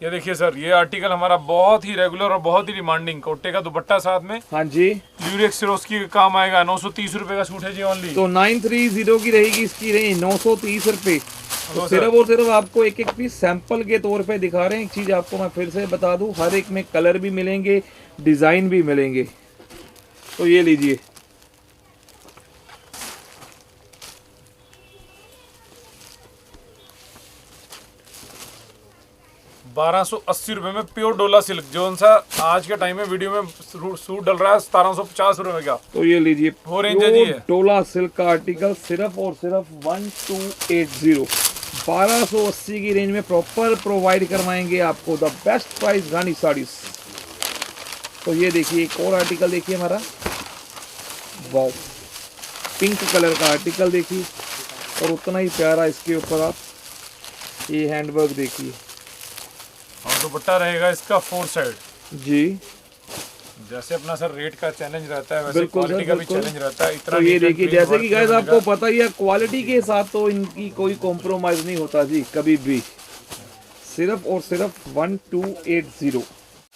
ये देखिए सर, ये आर्टिकल हमारा बहुत ही रेगुलर और बहुत ही डिमांडिंग, कोटे का दुपट्टा साथ में, हाँ जी। ल्यूरेक्स सिरोस्की का काम आएगा। 930 रुपए का सूट है जी ओनली। तो 930 की रहेगी इसकी रेंज, 930 रुपए। तो लो सिर्फ और सिर्फ आपको एक एक पीस सैंपल के तौर पे दिखा रहे हैं। एक चीज आपको मैं फिर से बता दूं, हर एक में कलर भी मिलेंगे, डिजाइन भी मिलेंगे। तो ये लीजिए, ₹1280 में प्योर डोला सिल्क, जो सा आज के टाइम में वीडियो में सूट डल रहा है 1750 रुपए का। तो ये लीजिए वो रेंज है जी ये। डोला सिल्क का आर्टिकल, सिर्फ और सिर्फ 1280 1280 की रेंज में प्रॉपर प्रोवाइड करवाएंगे आपको द बेस्ट प्राइस रानी साड़ीज। तो ये देखिए एक और आर्टिकल देखिए हमारा, वाओ, पिंक कलर का आर्टिकल देखिए, और उतना ही प्यारा इसके ऊपर आप ये हैंडवर्क देखिए। और दुपट्टा रहेगा इसका 4 साइड जी, जैसे अपना सर रेट का चैलेंज रहता है वैसे बिल्कुल क्वालिटी सर, का भी बिल्कुल। चैलेंज रहता है। इतना तो ये neat and देखिए clean जैसे work कि गाइस में आपको मिलेगा। पता ही है क्वालिटी के साथ तो इनकी कोई कॉम्प्रोमाइज नहीं होता जी कभी भी, सिर्फ और सिर्फ 1280।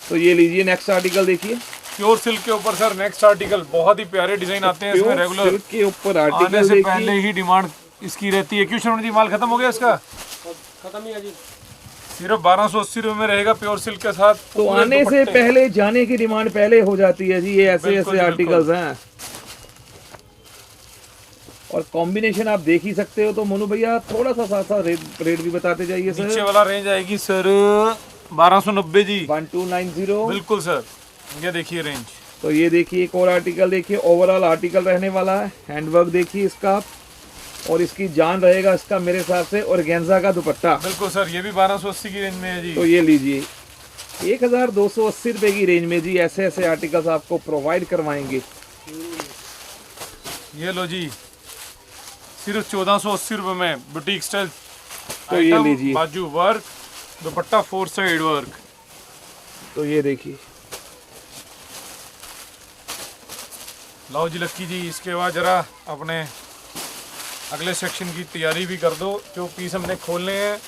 तो ये लीजिए नेक्स्ट आर्टिकल देखिए, प्योर सिल्क के ऊपर सर नेक्स्ट आर्टिकल। बहुत ही प्यारे डिजाइन आते हैं इसमें प्योर रेगुलर। सिल्क के ऊपर आने आर्टिकल से पहले देखिए। ही डिमांड इसकी रहती है। क्यों शरण जी माल खत्म हो गया इसका? खत्म ही है जी। सिर्फ 1280 रुपए में रहेगा प्योर सिल्क के साथ। तो पूरे आने से दुपट्टे। पहले जाने की डिमांड पहले हो जाती है जी, ये ऐसे बिल्कुल ऐसे जी, आर्टिकल्स हैं। और कॉम्बिनेशन आप देख ही सकते हो। तो मोनू भैया थोड़ा सा साथ साथ रेट भी बताते जाइए नीचे सर। वाला रेंज आएगी सर 1290 जी। 1290। बिल्कुल सर, ये देखिए रेंज। तो ये देखिए एक और आर्टिकल देखिए, ओवरऑल आर्टिकल रहने वाला है। हैंडवर्क देखिए इसका, और इसकी जान रहेगा इसका मेरे हिसाब से ऑर्गेन्जा का दुपट्टा। बिल्कुल सर, ये भी 1280 की रेंज में है जी। तो ये लीजिए 1280 रुपए की रेंज में जी ऐसे ऐसे आर्टिकल्स आपको प्रोवाइड करवाएंगे। ये लो जी, सिर्फ 1480 रुपए में बुटीक स्टाइल। तो ये लीजिए। बाजू वर्क, दुपट्टा 4 साइड वर्क। तो ये देखिए, लाओ जी लक्की जी, इसके बाद जरा अपने अगले सेक्शन की तैयारी भी कर दो। जो पीस हमने खोलने हैं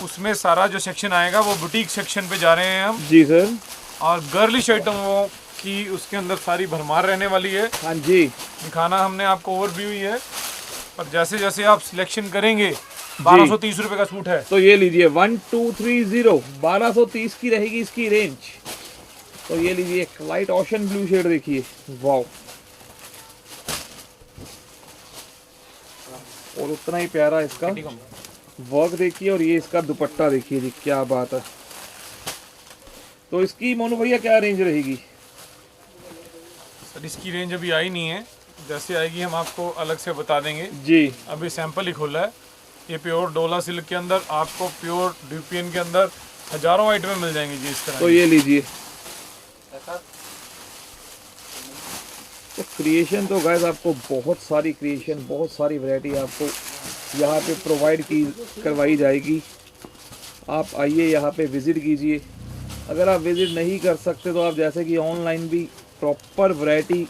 उसमें सारा जो सेक्शन आएगा वो बुटीक सेक्शन पे जा रहे हैं हम। जी सर। और गर्लिश आइटमों की उसके अंदर सारी भरमार रहने वाली है। हाँ जी, दिखाना हमने आपको ओवरव्यू ही है, पर जैसे जैसे आप सिलेक्शन करेंगे 1230 रुपए का सूट है। तो ये लीजिए 1230, 1230 की रहेगी इसकी रेंज। तो ये लीजिए एक लाइट ओशन ब्लू शेड देखिए, वाओ। और उतना ही प्यारा इसका वर्क देखिए, और ये इसका दुपट्टा देखिए जी, क्या बात है। तो इसकी मोनू भैया क्या रेंज रहेगी? सर इसकी रेंज अभी आई नहीं है, जैसे आएगी हम आपको अलग से बता देंगे। जी, अभी सैंपल ही खोला है। ये प्योर डोला सिल्क के अंदर आपको प्योर ड्यूपियन के अंदर हजारों आइटमें मिल जाएंगी जी इस तरह। तो ये लीजिए। तो क्रिएशन तो गाइस आपको बहुत सारी क्रिएशन, बहुत सारी वैरायटी आपको यहाँ पे प्रोवाइड की करवाई जाएगी। आप आइए यहाँ पे विज़िट कीजिए। अगर आप विज़िट नहीं कर सकते तो आप जैसे कि ऑनलाइन भी प्रॉपर वैरायटी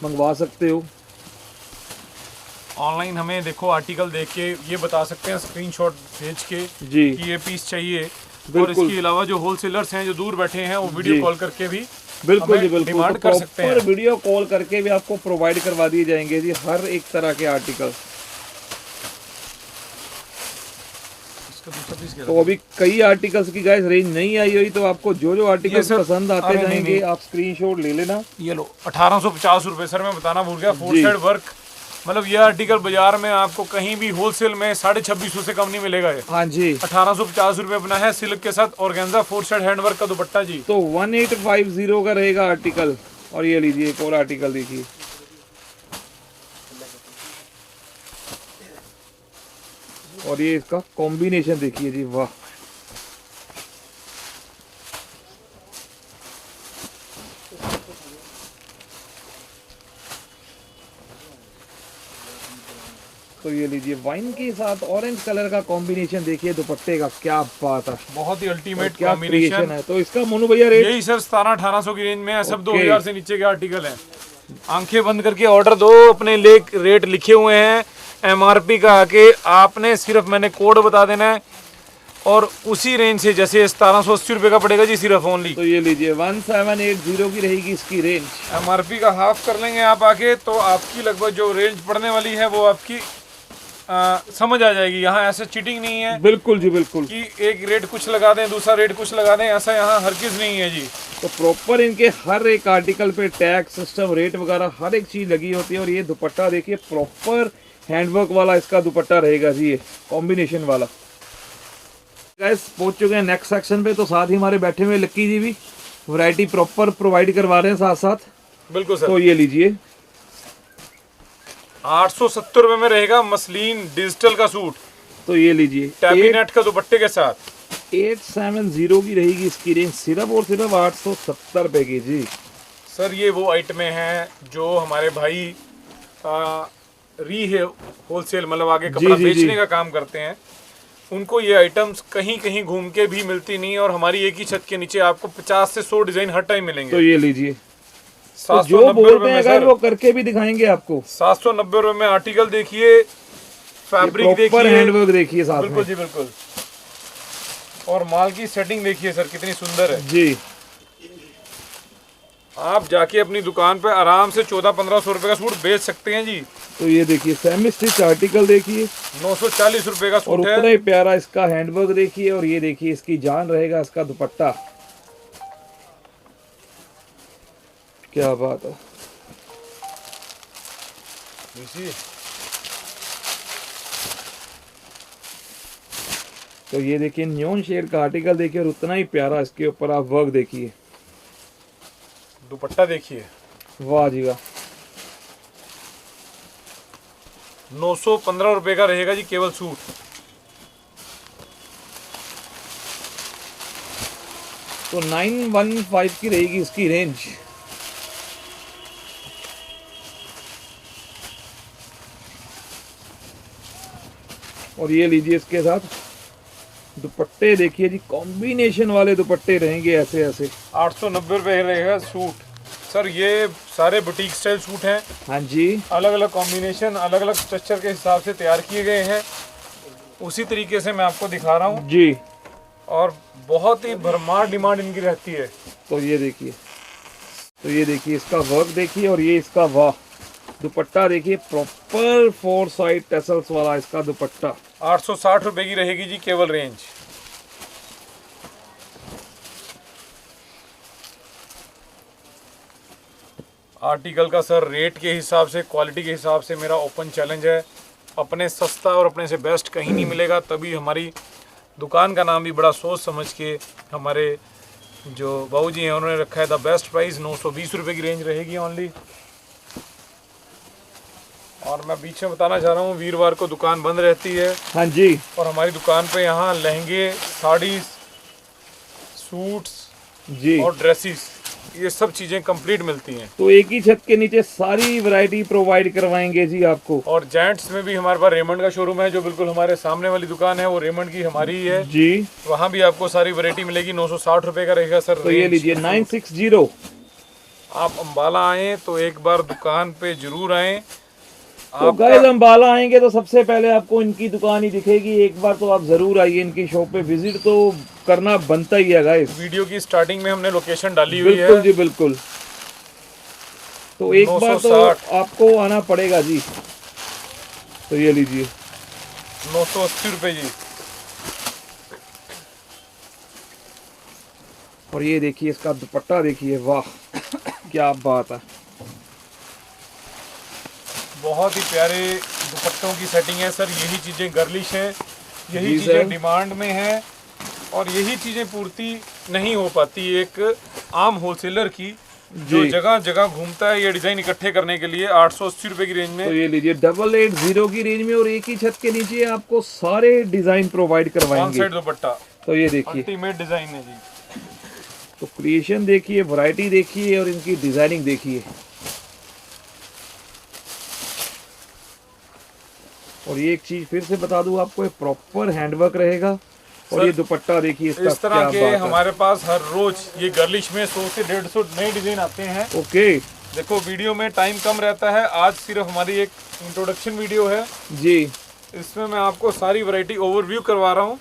मंगवा सकते हो। ऑनलाइन हमें देखो आर्टिकल देख के ये बता सकते हैं स्क्रीनशॉट भेज के जी, कि ये पीस चाहिए। और बिल्कुल। इसके अलावा जो होलसेलर्स हैं जो दूर बैठे हैं वो वीडियो जी। कॉल करके भी बिल्कुल जी, हमें बिल्कुल। डिमांड तो कर सकते हैं। प्रॉपर वीडियो कॉल करके भी आपको प्रोवाइड करवा दिए जाएंगे जी हर एक तरह के आर्टिकल। इसका दूसरा पीस क्या तो अभी कई आर्टिकल्स की गाइस रेंज नहीं आई हुई, तो आपको जो जो आर्टिकल्स सर, पसंद आते अरे नहीं, जाएंगे नहीं। आप स्क्रीनशॉट ले लेना। ये लो 1850 रुपए सर, मैं बताना भूल गया। 4 जी। साइड वर्क, मतलब ये आर्टिकल बाजार में आपको कहीं भी होलसेल में 2650 से कम नहीं मिलेगा। ये हाँ जी। 1850 रुपए अपना है सिल्क के साथ ऑर्गेन्जा 4 साइड हैंडवर्क का दुपट्टा जी। तो 1850 का रहेगा आर्टिकल। और ये लीजिए एक और आर्टिकल देखिए, और ये इसका कॉम्बिनेशन देखिए जी, वाह। तो ये लीजिए वाइन के साथ ऑरेंज कलर का कॉम्बिनेशन देखिए दुपट्टे का, क्या बात है, बहुत ही अल्टीमेट क्या क्रिएशन कॉम्बिनेशन है। तो इसका मोनू भैया रेट? यही सर 1700-1800 की रेंज में है। सब ओके। 2000 से नीचे के आर्टिकल हैं। आंखें बंद करके ऑर्डर दो, अपने रेट लिखे हुए हैं एमआरपी का आके आपने सिर्फ मैंने कोड बता देना है और उसी रेंज से, जैसे 1780 रुपए का पड़ेगा जी सिर्फ ओनली। तो ये लीजिए 1780 की रहेगी इसकी रेंज। एमआरपी का हाफ कर लेंगे आप आके, तो आपकी लगभग जो रेंज पड़ने वाली है वो आपकी समझ आ जाएगी। यहाँ ऐसे चीटिंग नहीं है बिल्कुल जी, बिल्कुल। कि एक रेट कुछ लगा दें दूसरा रेट कुछ लगा दें, ऐसा यहाँ हरगिज़ नहीं है जी। तो प्रॉपर इनके हर एक आर्टिकल पे टैग सिस्टम, रेट वगैरह हर एक चीज लगी होती है। और ये दुपट्टा देखिए प्रॉपर हैंडवर्क वाला इसका दुपट्टा रहेगा जी, ये कॉम्बिनेशन वाला। गाइस पहुंच चुके हैं नेक्स्ट सेक्शन पे, तो साथ ही हमारे बैठे हुए लक्की जी भी वैरायटी प्रॉपर प्रोवाइड करवा रहे हैं साथ साथ। बिल्कुल सर। तो ये लीजिए 870 रुपए में रहेगा मसलिन डिजिटल का सूट, तो ये लीजिए टैबी नेट का दुपट्टे के साथ। 870 की रहेगी इसकी रेंज, सिर्फ और सिर्फ 870 रुपए की जी। सर ये वो आइटमें हैं जो हमारे भाई होलसेल मतलब आगे कपड़ा जी, बेचने जी। का काम करते हैं, उनको ये आइटम्स कहीं कहीं घूम के भी मिलती नहीं है, और हमारी एक ही छत के नीचे आपको 50 से 100 डिजाइन हर टाइम तो मिलेंगे। ये लीजिए, तो 790 जो बोलते रुपए हैं में अगर सर, वो करके भी दिखाएंगे आपको। 790 रुपए में आर्टिकल देखिए, फैब्रिक प्रॉपर देखिए, हैंडवर्क देखिए साथ में। बिल्कुल जी बिल्कुल, और माल की सेटिंग देखिए सर कितनी सुंदर है। जी, आप जाके अपनी दुकान पे आराम से 1400-1500 रुपए का सूट बेच सकते हैं जी। तो ये देखिए सेमी स्टिच आर्टिकल देखिए, 940 रुपए का और सूट उतना है। ही प्यारा इसका हैंडवर्क देखिए, और ये देखिए इसकी जान रहेगा इसका दुपट्टा, क्या बात है। देखिए, तो ये देखिए न्योन शेड का आर्टिकल देखिए, और उतना ही प्यारा इसके ऊपर आप वर्क देखिए, दुपट्टा देखिए, वाह जी वाह। 915 रुपए का रहेगा जी केवल सूट। तो 915 की रहेगी इसकी रेंज। और ये लीजिए इसके साथ दुपट्टे देखिए जी, कॉम्बिनेशन वाले दुपट्टे रहेंगे ऐसे ऐसे। 890 रुपए रहेगा सूट सर। ये सारे बुटीक स्टाइल सूट हैं, हाँ जी, अलग अलग कॉम्बिनेशन, अलग अलग स्ट्रक्चर के हिसाब से तैयार किए गए हैं। उसी तरीके से मैं आपको दिखा रहा हूँ, जी। और बहुत ही भरमार डिमांड इनकी रहती है। तो ये देखिए, तो ये देखिए इसका वर्क देखिए, और ये इसका वाह दुपट्टा देखिए, प्रॉपर 4 साइड टेसल्स वाला इसका दुपट्टा। 860 रुपए की रहेगी जी केवल रेंज। आर्टिकल का सर रेट के हिसाब से, क्वालिटी के हिसाब से मेरा ओपन चैलेंज है, अपने सस्ता और अपने से बेस्ट कहीं नहीं मिलेगा। तभी हमारी दुकान का नाम भी बड़ा सोच समझ के हमारे जो बाबूजी हैं उन्होंने रखा है द बेस्ट प्राइस। 920 रुपए की रेंज रहेगी ओनली। और मैं बीच में बताना चाह रहा हूँ, वीरवार को दुकान बंद रहती है, हाँ जी, और हमारी दुकान पे यहाँ लहंगे, साड़ीज, सूट्स जी। और ड्रेसेस, ये सब चीज़ें कंप्लीट मिलती हैं। तो एक ही छत के नीचे सारी वैरायटी प्रोवाइड करवाएंगे जी आपको। और जेंट्स में भी हमारे पास रेमंड का शोरूम है, जो बिल्कुल हमारे सामने वाली दुकान है वो रेमंड की हमारी ही है जी। वहाँ भी आपको सारी वैरायटी मिलेगी। 960 रुपए का रहेगा सर। तो ये रेंज। लीजिए 960। आप अम्बाला आए तो एक बार दुकान पे जरूर आए। तो गाइस अम्बाला आएंगे तो सबसे पहले आपको इनकी दुकान ही दिखेगी, एक बार तो आप जरूर आइए, इनकी शॉप पे विजिट तो करना बनता ही है गाइस। वीडियो की स्टार्टिंग में हमने लोकेशन डाली हुई बिल्कुल है जी बिल्कुल। तो एक बार तो 960 आपको आना पड़ेगा जी। तो ये लीजिए 980 रुपए जी। और ये देखिए इसका दुपट्टा देखिए, वाह क्या बात है। बहुत ही प्यारे दुपट्टों की सेटिंग है सर। यही चीज़ें गर्लिश हैं, यही जी चीज़ें सर। डिमांड में हैं, और यही चीज़ें पूर्ति नहीं हो पाती एक आम होलसेलर की, जो जी। जगह जगह घूमता है ये डिज़ाइन इकट्ठे करने के लिए। 880 रुपए की रेंज तो में ये लीजिए 880 की रेंज में, और एक ही छत के नीचे आपको सारे डिजाइन प्रोवाइड वन करवाएंगे। साइड दुपट्टा, तो ये देखिए, अल्टीमेट डिज़ाइन है जी। तो क्रिएशन देखिए, वैरायटी देखिए, और इनकी डिजाइनिंग देखिए। और ये एक चीज फिर से बता दूं आपको, ये प्रॉपर हैंडवर्क रहेगा। और सर, ये दुपट्टा देखिए इसका, इस तरह क्या के बात है। हमारे पास हर रोज ये गर्लिश में 100 से 150 नए डिजाइन आते हैं। ओके देखो वीडियो में टाइम कम रहता है, आज सिर्फ हमारी एक इंट्रोडक्शन वीडियो है, जी। इसमें मैं आपको सारी वैरायटी ओवरव्यू करवा रहा हूँ।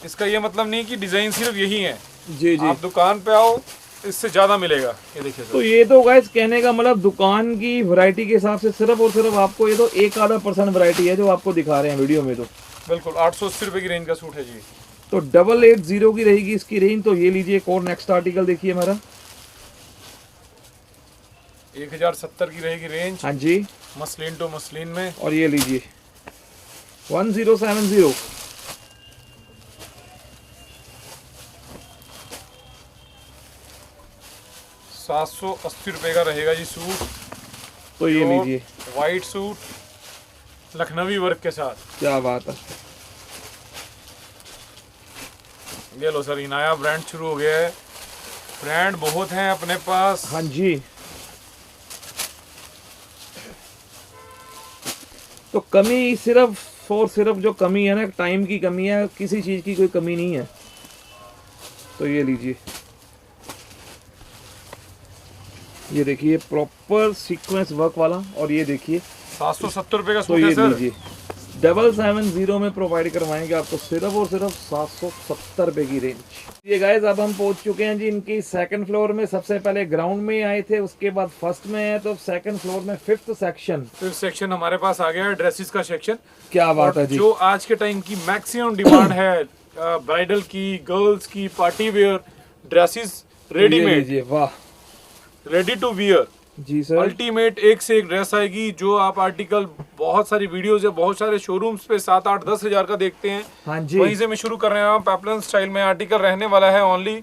इसका ये मतलब नहीं कि डिजाइन सिर्फ यही है, जी जी। आप दुकान पे आओ इससे ज्यादा मिलेगा। ये देखिए तो सर, ये तो गाइस कहने का मतलब दुकान की वैरायटी के हिसाब से सिर्फ और सिर्फ आपको ये तो 1-आधा% वैरायटी है जो आपको दिखा रहे हैं वीडियो में। तो बिल्कुल 880 रुपए की रेंज का सूट है जी। तो 880 की रहेगी इसकी रेंज। तो ये लीजिए एक और नेक्स्ट आर्टिकल देखिए हमारा। 1070 की रहेगी रेंज, हाँ जी। मसलिन टू मसलिन में। और ये लीजिए 1070। 780 रुपए का रहेगा जी सूट। तो ये और लीजिए, वाइट सूट लखनवी वर्क के साथ। क्या बात है। ये लो सर, ये नया ब्रांड शुरू हो गया है। ब्रांड बहुत हैं अपने पास। हाँ जी। तो कमी सिर्फ और सिर्फ जो कमी है ना, टाइम की कमी है, किसी चीज़ की कोई कमी नहीं है। तो ये लीजिए, ये देखिए प्रॉपर सीक्वेंस वर्क वाला, और ये देखिए 770 रुपए का तो सूट ये है सर। लीजिए 770 में प्रोवाइड करवाएंगे आपको सिर्फ और सिर्फ 770 रुपए की रेंज। ये गाइस अब हम पहुंच चुके हैं जी इनकी सेकंड फ्लोर में। सबसे पहले ग्राउंड में आए थे, उसके बाद फर्स्ट में है, तो सेकंड फ्लोर में फिफ्थ सेक्शन हमारे पास आ गया है, ड्रेसेस का सेक्शन। क्या बात है जी। जो आज के टाइम की मैक्सिमम डिमांड है ब्राइडल की, गर्ल्स की, पार्टी वेयर ड्रेसेस, रेडीमेड, वाह, रेडी टू वियर जी सर। अल्टीमेट, एक से एक ड्रेस आएगी। जो आप आर्टिकल बहुत सारी वीडियोस है, बहुत सारे शोरूम्स पे 7, 8, 10 हजार का देखते हैं, हाँ जी, वहीं से मैं शुरू कर रहे हैं। पेपलन स्टाइल में आर्टिकल रहने वाला है ओनली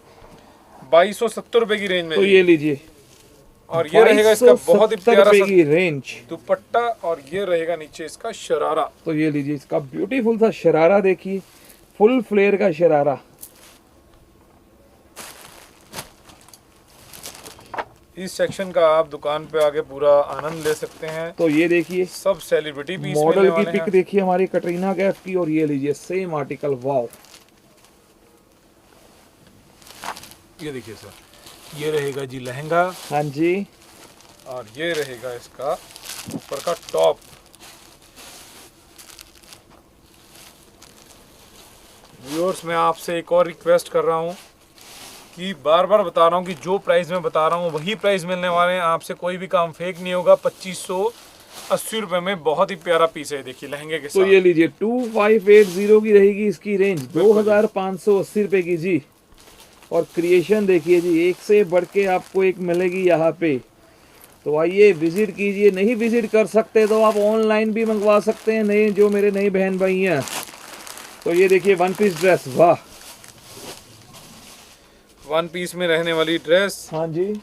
2270 रुपए की रेंज में। तो ये लीजिए, और ये रहेगा इसका बहुत ही प्यारा सा की रेंज दुपट्टा, और ये रहेगा नीचे इसका शरारा। तो ये लीजिए इसका ब्यूटीफुल सा शरारा, देखिए फुल फ्लेयर का शरारा। इस सेक्शन का आप दुकान पे आके पूरा आनंद ले सकते हैं। तो ये देखिए सब सेलिब्रिटी पीस मॉडल की पिक देखिए हमारी कटरीना कैफ की, और ये लीजिए सेम आर्टिकल, वाव। ये देखिए सर, ये रहेगा जी लहंगा, हाँ जी, और ये रहेगा इसका ऊपर का टॉप। व्यूअर्स, मैं आपसे एक और रिक्वेस्ट कर रहा हूँ कि बार बार बता रहा हूँ कि जो प्राइस मैं बता रहा हूँ वही प्राइस मिलने वाले हैं। आपसे कोई भी काम फेक नहीं होगा। 2580 रुपए में बहुत ही प्यारा पीस है, देखिए लहंगे के साथ। तो ये लीजिए 2580 की रहेगी इसकी रेंज, 2580 रुपए की जी। और क्रिएशन देखिए जी, एक से बढ़ के आपको एक मिलेगी यहाँ पे। तो आइए विजिट कीजिए, नहीं विजिट कर सकते तो आप ऑनलाइन भी मंगवा सकते हैं, नए जो मेरे नए बहन भाई हैं। तो ये देखिए वन पीस ड्रेस, वाह, वन पीस में रहने वाली ड्रेस, हाँ जी,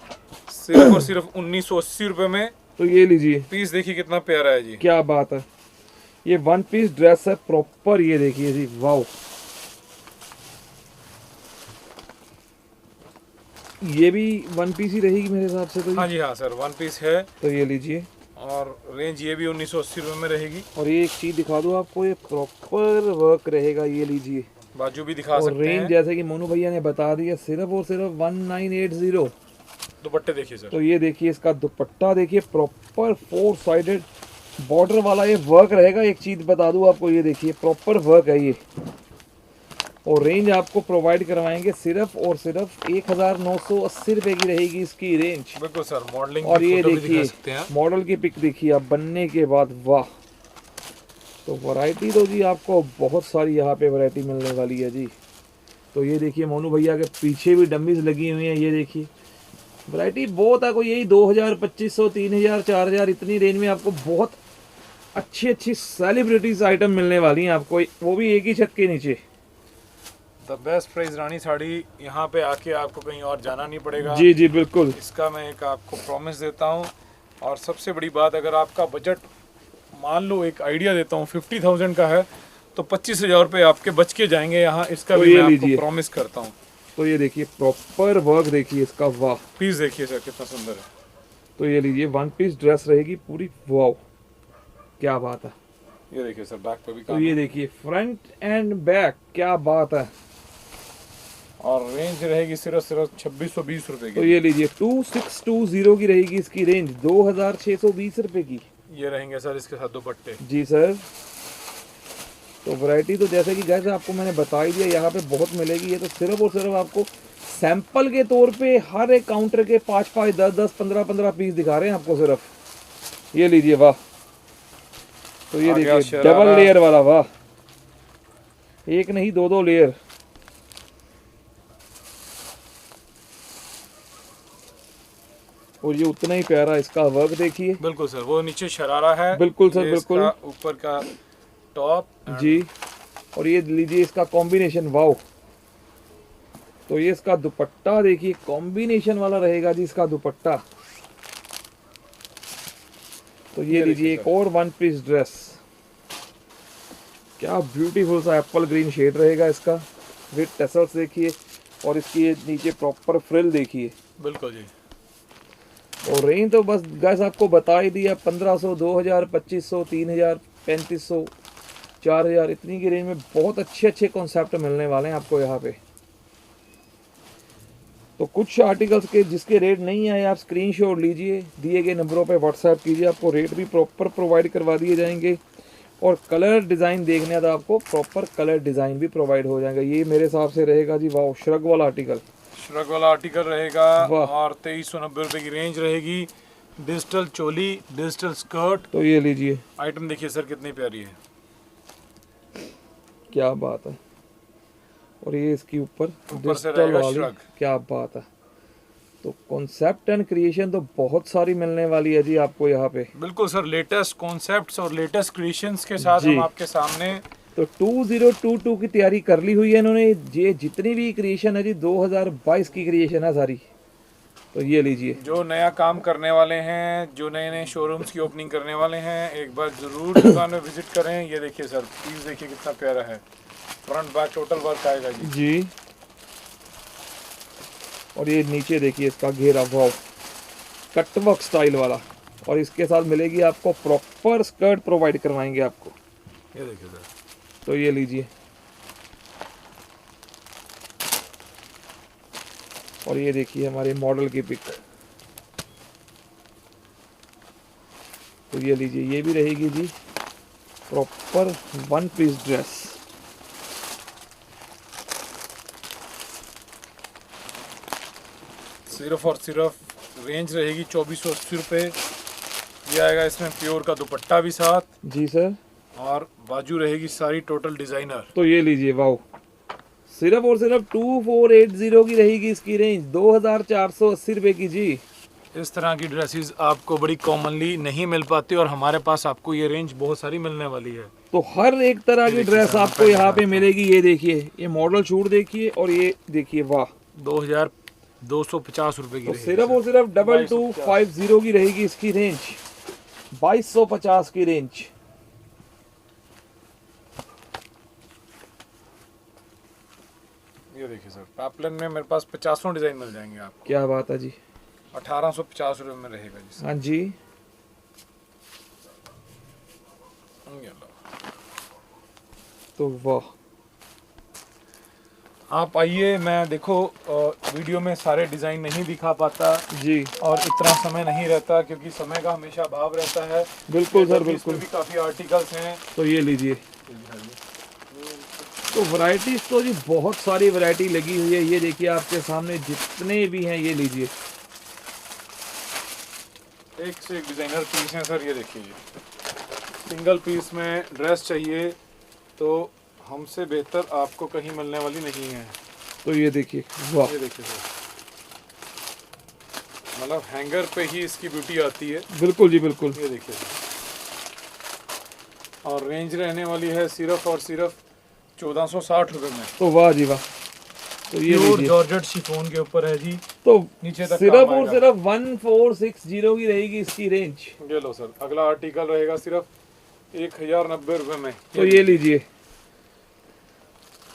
सिर्फ और सिर्फ 1980 रुपए में। तो ये लीजिए पीस देखिए कितना प्यारा है जी, क्या बात है। ये वन पीस ड्रेस है प्रॉपर, ये देखिए जी, वाह। ये भी वन पीस ही रहेगी मेरे हिसाब से तो। हाँ जी, हाँ सर, वन पीस है। तो ये लीजिए, और रेंज ये भी 1980 रुपए में रहेगी। और ये एक चीज दिखा दूं आपको, ये प्रॉपर वर्क रहेगा, ये लीजिए। बाजू भी दिखा और सकते रेंज हैं। जैसे कि मोनू भैया ने बता दिया, सिर्फ और सिर्फ 1980। दुपट्टे देखिए सर। तो ये देखिए इसका दुपट्टा देखिए, प्रॉपर 4 साइडेड बॉर्डर वाला ये वर्क रहेगा। एक चीज बता दूं आपको, ये देखिए प्रॉपर वर्क है ये। और रेंज आपको प्रोवाइड करवाएंगे सिर्फ और सिर्फ 1980 रुपए की रहेगी इसकी रेंज। बिल्कुल सर, मॉडलिंग और की ये फोटो भी दिखा देखिए सकते हैं। मॉडल की पिक देखिए आप बनने के बाद, वाह। तो वैरायटी तो जी आपको बहुत सारी यहाँ पे वैरायटी मिलने वाली है जी। तो ये देखिए मोनू भैया के पीछे भी डम्मीज लगी हुई हैं, ये देखिए वैरायटी बहुत है। कोई यही 2000, 2500, 3000, 4000 इतनी रेंज में आपको बहुत अच्छी अच्छी सेलिब्रिटीज आइटम मिलने वाली हैं आपको, वो भी एक ही छत के नीचे। द बेस्ट प्राइस रानी साड़ी, यहाँ पे आके आपको कहीं और जाना नहीं पड़ेगा। जी जी बिल्कुल। इसका मैं एक आपको प्रॉमिस देता हूँ। और सबसे बड़ी बात, अगर आपका बजट मान लो, एक आइडिया देता हूँ, 50,000 का है तो 25,000 रुपये आपके बच के जाएंगे यहाँ। इसका तो भी ये मैं आपको लीजिए। प्रॉमिस करता हूँ। तो ये देखिए प्रॉपर वर्क देखिए इसका, वाह। प्लीज देखिए सर कितना सुंदर है। तो ये लीजिए वन पीस ड्रेस रहेगी पूरी, वाह क्या बात है। ये देखिए सर, बैक पे भी तो काम ये है। देखिए फ्रंट एंड बैक, क्या बात है। और रेंज रहेगी सिर्फ 2620 रुपए तो की। ये लीजिए 2620 की रहेगी इसकी रेंज, 2620 रुपए की। ये रहेंगे सर इसके साथ दुपट्टे। जी सर। तो वैरायटी तो जैसे कि जैसे आपको मैंने बता ही दिया, यहाँ पे बहुत मिलेगी। ये तो सिर्फ और सिर्फ आपको सैंपल के तौर पे हर एक काउंटर के 5-5, 10-10, 15-15 पीस दिखा रहे हैं आपको सिर्फ। ये लीजिए, वाह। तो ये आ गया देखिए शरारा। डबल लेयर वाला, वाह, एक नहीं 2-2 लेयर। और ये उतना ही प्यारा इसका वर्क देखिए। बिल्कुल सर, वो नीचे शरारा है। बिल्कुल सर, ये बिल्कुल। इसका ऊपर का टॉप जी। और ये लीजिए इसका कॉम्बिनेशन, वाओ। तो ये इसका दुपट्टा देखिए, कॉम्बिनेशन वाला रहेगा जी इसका दुपट्टा। तो ये लीजिए एक और वन पीस ड्रेस, क्या ब्यूटीफुल सा एप्पल ग्रीन शेड रहेगा इसका, विद टसल्स देखिए। और इसकी ये नीचे प्रॉपर फ्रिल देखिए। बिल्कुल जी। और रेंज तो बस गैस आपको बता ही दिया, 1500, 2000, 2500, 3000, 3500 4000 इतनी की रेंज में बहुत अच्छे अच्छे कॉन्सेप्ट मिलने वाले हैं आपको यहाँ पे। तो कुछ आर्टिकल्स के जिसके रेट नहीं आए आप स्क्रीनशॉट लीजिए, दिए गए नंबरों पे व्हाट्सएप कीजिए, आपको रेट भी प्रॉपर प्रोवाइड करवा दिए जाएंगे। और कलर डिज़ाइन देखने तो आपको प्रॉपर कलर डिज़ाइन भी प्रोवाइड हो जाएगा। ये मेरे हिसाब से रहेगा जी वाह श्रग वाला आर्टिकल, श्रग वाला आर्टिकल रहेगा वाह। और 2390 रुपये की रेंज रहेगी। डिजिटल चोली, डिजिटल स्कर्ट। तो ये लीजिए, आइटम देखिए सर कितनी प्यारी है, क्या बात है। और ये इसके ऊपर से डिजिटल रहेगा वाली, श्रग। क्या बात है। तो कॉन्सेप्ट एंड क्रिएशन तो बहुत सारी मिलने वाली है जी आपको यहाँ पे। बिल्कुल सर, लेटेस्ट कॉन्सेप्ट्स और लेटेस्ट क्रिएशंस के साथ जी। हम आपके सामने। तो 2022 की तैयारी कर ली हुई है इन्होंने। ये जितनी भी क्रिएशन है जी 2022 की क्रिएशन है सारी। तो ये लीजिए, जो नया काम करने वाले हैं, जो नए नए शोरूम्स की ओपनिंग करने वाले हैं, एक बार जरूर दुकान में विजिट करें। ये देखिए सर, पीस देखिए कितना प्यारा है, फ्रंट बैक टोटल वर्क आएगा जी। और ये नीचे देखिए इसका घेरा, वाव कटवर्क स्टाइल वाला। और इसके साथ मिलेगी आपको प्रॉपर स्कर्ट प्रोवाइड करवाएंगे आपको। ये देखिए सर, तो ये लीजिए, और ये देखिए हमारे मॉडल की पिक। तो ये लीजिए, ये भी रहेगी जी प्रॉपर वन पीस ड्रेस। सिर्फ और सिर्फ रेंज रहेगी 2480 रुपये। ये आएगा इसमें प्योर का दुपट्टा भी साथ जी सर। और बाजू रहेगी सारी टोटल डिजाइनर। तो ये लीजिए, वाओ सिर्फ और सिर्फ 2480 की रहेगी इसकी रेंज, 2480 रुपये की जी। इस तरह की ड्रेसेस आपको बड़ी कॉमनली नहीं मिल पाती और हमारे पास आपको ये रेंज बहुत सारी मिलने वाली है। तो हर एक तरह की ड्रेस आपको यहाँ पे मिलेगी। ये देखिए, ये मॉडल शूट देखिए, और ये देखिए वाह 2250 रुपये की तो रहेगी सिर्फ और सिर्फ 2250 की रहेगी इसकी रेंज, 2250 की रेंज। ये देखिए सर, पैपलन में मेरे पास 50 डिजाइन मिल जाएंगे आपको। क्या बात है जी। 1850 रुपये में रहेगा जी सर। हाँ जी। ये लो। तो वाह, आप आइए, मैं देखो वीडियो में सारे डिजाइन नहीं दिखा पाता जी, और इतना समय नहीं रहता क्योंकि समय का हमेशा अभाव रहता है। बिल्कुल सर इसमें बिल्कुल। भी काफी आर्टिकल्स हैं। तो ये लीजिए, तो वैरायटीज तो जी बहुत सारी वैरायटी लगी हुई है। ये देखिए आपके सामने जितने भी हैं, ये लीजिए, एक से एक डिजाइनर पीस हैं सर। ये देखिए, सिंगल पीस में ड्रेस चाहिए तो हमसे बेहतर आपको कहीं मिलने वाली नहीं है। तो ये देखिए, वाह ये देखिए सर, मतलब हैंगर पे ही इसकी ब्यूटी आती है। बिल्कुल जी बिल्कुल। ये देखिए सर, और रेंज रहने वाली है सिर्फ और सिर्फ 1460 रुपये में। तो वाह जी वाह। तो ये प्योर लीजिए, जॉर्जेट शिफॉन के ऊपर है जी। तो नीचे तक सिर्फ काम और आएगा। सिर्फ 1460 की रहेगी इसकी रेंज। ये लो सर, अगला आर्टिकल रहेगा सिर्फ 1090 रुपये में। तो ये लीजिए,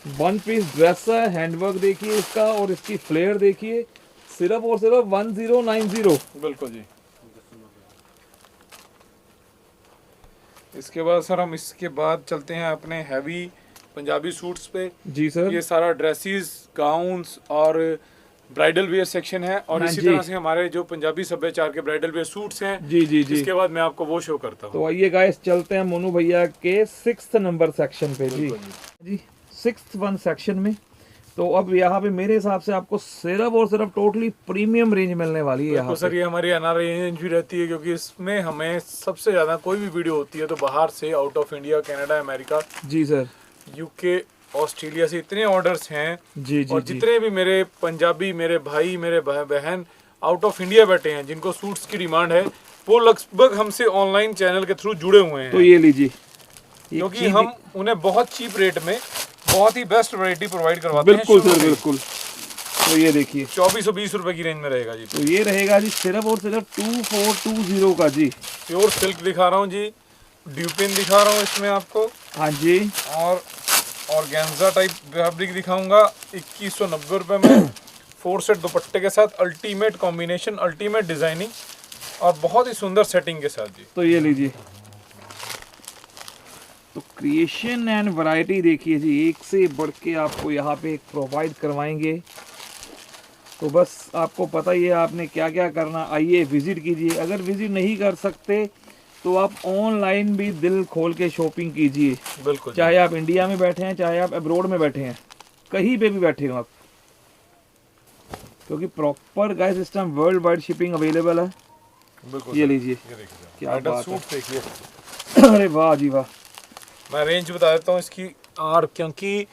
वन पीस ड्रेस है, हैंडवर्क देखिए इसका, और इसकी फ्लेयर देखिए, सिर्फ और सिर्फ 1090। बिल्कुल जी। इसके बाद सर हम इसके बाद चलते हैं अपने हैवी पंजाबी सूट्स पे। जी सर। ये सारा ड्रेसेस, गाउन्स और ब्राइडल वेयर सेक्शन है और हाँ इसी जी। तरह से हमारे जो पंजाबी सभ्याचार के ब्राइडल वेयर सूट्स हैं। जी जी जी। इसके बाद मैं आपको वो शो करता हूँ। तो आइए गाइस, चलते हैं मोनू भैया के 6th नंबर सेक्शन पे जी। जी 6th वन सेक्शन में। तो अब यहाँ पे मेरे हिसाब से आपको सिर्फ और सिर्फ टोटली प्रीमियम रेंज मिलने वाली है यहाँ तो सर पे। ये हमारी एनआरआई रेंज भी रहती है क्योंकि इसमें हमें सबसे ज़्यादा कोई भी वीडियो होती है तो बाहर से, out of India, Canada, America, जी सर। यूके, ऑस्ट्रेलिया से इतने ऑर्डर्स हैं। जी जी और जी। जितने भी मेरे पंजाबी, मेरे भाई, मेरे बहन आउट ऑफ इंडिया बैठे हैं जिनको सूट्स की डिमांड है, वो लगभग हमसे ऑनलाइन चैनल के थ्रू जुड़े हुए हैं। तो ये लीजिए, क्योंकि हम उन्हें बहुत चीप रेट में बहुत ही बेस्ट वैरायटी प्रोवाइड करवाते हैं। बिल्कुल सर बिल्कुल। तो ये देखिए, 2420 रुपए की रेंज में रहेगा जी। तो ये रहेगा जी सिर्फ और सिर्फ 2420 का जी। प्योर सिल्क दिखा रहा हूँ जी, ड्यूपिन दिखा रहा हूँ इसमें आपको, हाँ जी। और ऑर्गेन्जा टाइप फैब्रिक दिखाऊंगा 2190 रुपये में, 4 सेट दुपट्टे के साथ, अल्टीमेट कॉम्बिनेशन, अल्टीमेट डिजाइनिंग और बहुत ही सुंदर सेटिंग के साथ जी। तो ये लीजिए, तो क्रिएशन एंड वैरायटी देखिए जी, एक से बढ़ के आपको यहाँ पे प्रोवाइड करवाएंगे। तो बस आपको पता ही है आपने क्या क्या करना, आइए विज़िट कीजिए। अगर विज़िट नहीं कर सकते तो आप ऑनलाइन भी दिल खोल के शॉपिंग कीजिए, बिल्कुल चाहे आप इंडिया में बैठे हैं, चाहे आप अब्रोड में बैठे हैं, कहीं पे भी बैठे हो आप, क्योंकि proper guys system world wide shipping available है। बिल्कुल। ये लीजिए, ये देखिए क्या बात है। सूट देखिए। अरे वाह जी वाह। मैं रेंज बता देता हूँ इसकी, और क्योंकि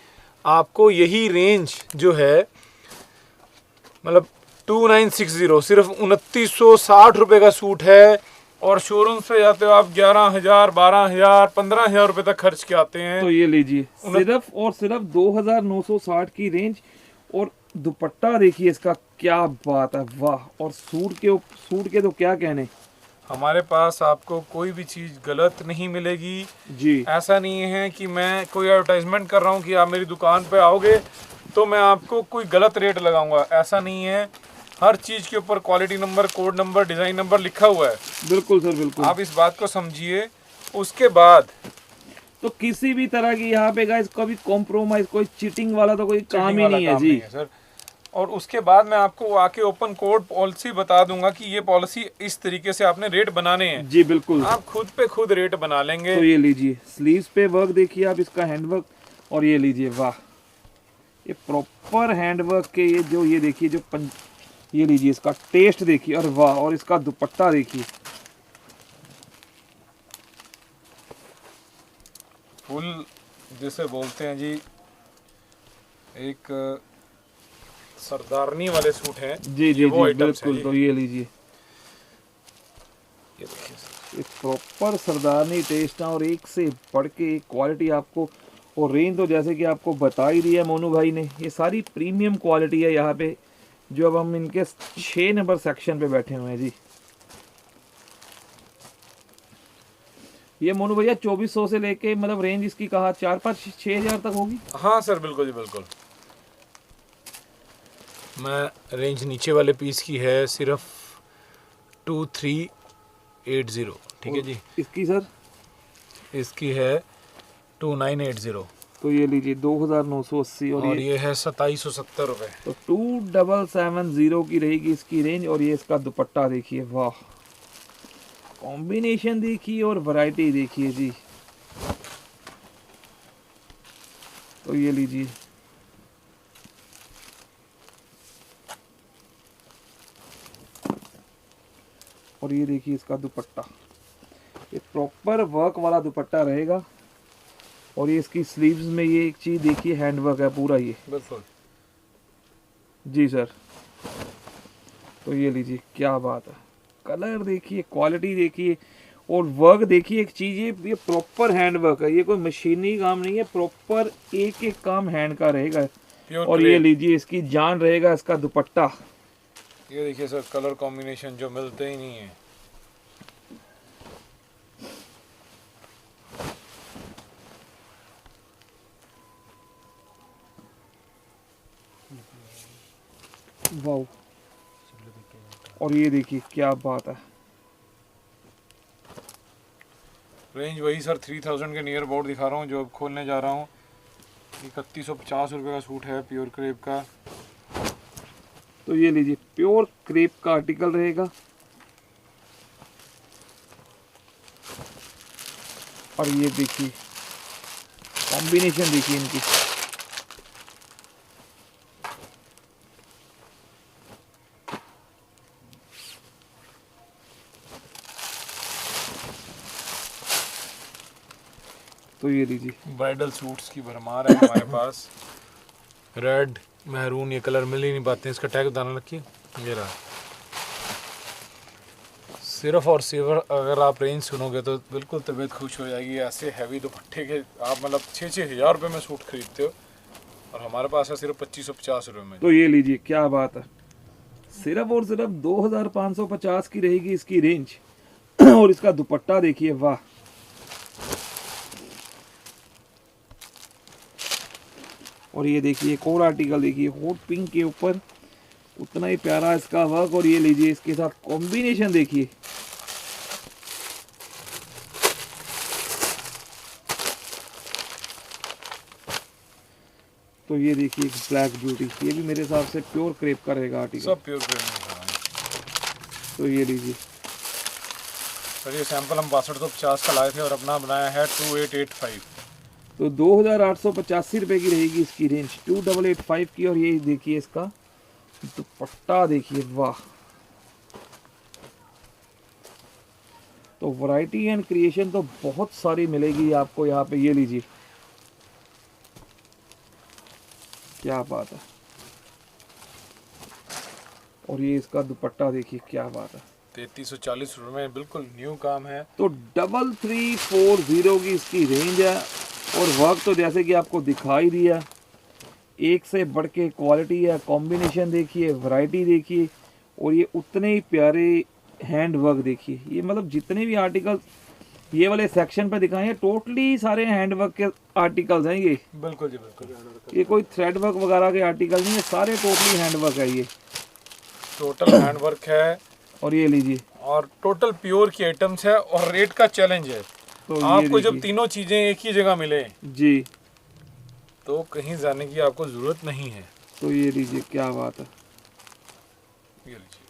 आपको यही रेंज जो है मतलब 2960 सिर्फ 2960 रुपये का सूट है, और शोरूम पे जाते हो आप 11,000 12,000 15,000 रुपये तक खर्च के आते हैं। तो ये लीजिए सिर्फ और सिर्फ 2,960 की रेंज, और दुपट्टा देखिए इसका, क्या बात है, वाह। और सूट के तो क्या कहने। हमारे पास आपको कोई भी चीज़ गलत नहीं मिलेगी जी। ऐसा नहीं है कि मैं कोई एडवर्टाइजमेंट कर रहा हूँ कि आप मेरी दुकान पे आओगे तो मैं आपको कोई गलत रेट लगाऊंगा, ऐसा नहीं है। हर चीज़ के ऊपर quality number, code number, design number लिखा हुआ है। बिल्कुल सर, बिल्कुल। आप इस बात को समझिए। उसके बाद तो किसी भी तरह की यहाँ पे गाइस कभी कॉम्प्रोमाइज, कोई चीटिंग वाला तो कोई काम ही नहीं है जी सर। और उसके बाद मैं आपको आके ओपन कोड पॉलिसी बता दूंगा कि ये पॉलिसी इस तरीके से आपने रेट बनाने हैं जी। बिल्कुल, आप खुद पे खुद रेट बना लेंगे। तो ये लीजिए स्लीव्स पे वर्क देखिए आप, इसका हैंडवर्क, और ये लीजिए वाह, ये प्रॉपर हैंडवर्क के ये देखिए ये लीजिए इसका टेस्ट देखिए, और वाह। और इसका दुपट्टा देखिए, फुल जिसे बोलते हैं जी, एक सरदारनी वाले सूट हैं जी जी वो जी आइटम्स हैं बिल्कुल। तो ये लीजिए, ये देखिए सर। एक प्रॉपर सरदारनी टेस्ट है, और एक से बढ़ के एक क्वालिटी आपको। और रेंज तो जैसे कि आपको बता ही दिया मोनू भाई ने, ये सारी प्रीमियम क्वालिटी है यहाँ पे, जो अब हम इनके 6 नंबर सेक्शन पे बैठे हुए हैं जी। ये मोनू भैया 2400 से लेके मतलब रेंज इसकी कहा 4-5-6 हज़ार तक होगी। हाँ सर, बिल्कुल जी बिल्कुल। मैं रेंज नीचे वाले पीस की है सिर्फ 2380, ठीक है जी। इसकी सर, इसकी है 2980, तो ये लीजिए 2,980, और ये है 2770 रुपये। तो 2770 की रहेगी इसकी रेंज। और ये इसका दुपट्टा देखिए, वाह, कॉम्बिनेशन देखिए और वैरायटी देखिए जी। तो ये लीजिए, और ये देखिए इसका दुपट्टा, ये प्रॉपर वर्क वाला दुपट्टा रहेगा। और ये इसकी स्लीव्स में ये एक चीज देखिए, हैंड वर्क है पूरा ये। बिल्कुल जी सर। तो ये लीजिए, क्या बात है, कलर देखिए, क्वालिटी देखिए, और वर्क देखिए। एक चीज ये प्रॉपर हैंड वर्क है, ये कोई मशीनी काम नहीं है, प्रॉपर एक एक काम हैंड का रहेगा। और ये लीजिए इसकी जान रहेगा इसका दुपट्टा। ये देखिए सर, कलर कॉम्बिनेशन जो मिलते ही नहीं है। वाओ। और ये देखिए क्या बात है, रेंज वही सर 3000 के नियर अबाउट दिखा रहा हूँ जो अब खोलने जा रहा हूँ। 3150 रुपये का सूट है प्योर क्रेप का। तो ये लीजिए प्योर क्रेप का आर्टिकल रहेगा। और ये देखिए कॉम्बिनेशन देखिए इनकी, तो ये लीजिए ब्राइडल सूट्स की भरमार है हमारे पास। रेड, महरून, ये कलर मिल ही नहीं पाते हैं। इसका टैग बताना रखिए, ये रहा। सिर्फ और सिर्फ अगर आप रेंज सुनोगे तो बिल्कुल तबीयत खुश हो जाएगी। ऐसे हैवी दुपट्टे के आप मतलब 6-6 हज़ार रुपये में सूट खरीदते हो, और हमारे पास है सिर्फ 2550 रुपये में। तो ये लीजिए, क्या बात है, सिर्फ और सिर्फ 2550 की रहेगी इसकी रेंज। और इसका दुपट्टा देखिए, वाह। और ये देखिए एक और आर्टिकल देखिए, हॉट पिंक के ऊपर उतना ही प्यारा इसका वर्क। और ये लीजिए इसके साथ कॉम्बिनेशन देखिए, तो ये देखिए एक ब्लैक ब्यूटी, ये भी मेरे हिसाब से प्योर क्रेप का रहेगा आर्टिकल। सब प्योर क्रेप। तो ये लीजिए सर ये सैंपल हम 6250 का लाए थे और अपना बनाया है 2885। तो 2885 रुपये की रहेगी इसकी रेंज, 2885 की। और ये देखिए इसका दुपट्टा देखिए, वाह। तो वैरायटी एंड क्रिएशन तो बहुत सारी मिलेगी आपको यहाँ पे। ये लीजिए, क्या बात है। और ये इसका दुपट्टा देखिए, क्या बात है। 3340 रुपये में बिल्कुल न्यू काम है। तो 3340 की इसकी रेंज है। और वर्क तो जैसे कि आपको दिखाई दिया, एक से बढ़ के क्वालिटी है, कॉम्बिनेशन देखिए, वैरायटी देखिए, और ये उतने ही प्यारे हैंड वर्क देखिए। ये मतलब जितने भी आर्टिकल ये वाले सेक्शन पे दिखाए हैं, टोटली सारे हैंड वर्क के आर्टिकल्स हैं ये। बिल्कुल जी बिल्कुल। ये कोई थ्रेड वर्क वगैरह के आर्टिकल नहीं है, सारे टोटली हैंड वर्क है ये। टोटल हैंड वर्क है। और ये लीजिए, और टोटल प्योर की आइटम्स है और रेट का चैलेंज है। तो आपको जब तीनों चीजें एक ही जगह मिले जी, तो कहीं जाने की आपको जरूरत नहीं है। तो ये लीजिए, क्या बात है। ये लीजिए,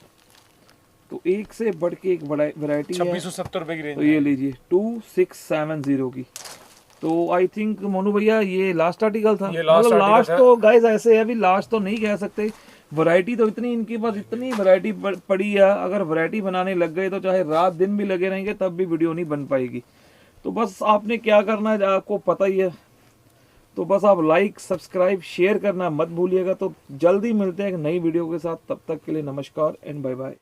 तो एक से बढ़ के एक वैरायटी है। 2670 रुपए की रेंज। तो ये लीजिए 2670 की। तो आई थिंक मोनू भैया ये लास्ट आर्टिकल था। ये लास्ट मतलब आर्टिकल लास्ट था। तो गाइस ऐसे है, अभी लास्ट तो नहीं कह सकते। वैरायटी तो इतनी इनके पास, इतनी वैरायटी पड़ी है, अगर वैरायटी बनाने लग गए तो चाहे रात दिन भी लगे रहेंगे तब भी वीडियो नहीं बन पाएगी। तो बस आपने क्या करना है आपको पता ही है। तो बस आप लाइक, सब्सक्राइब, शेयर करना मत भूलिएगा। तो जल्दी मिलते हैं एक नई वीडियो के साथ, तब तक के लिए नमस्कार एंड बाय बाय।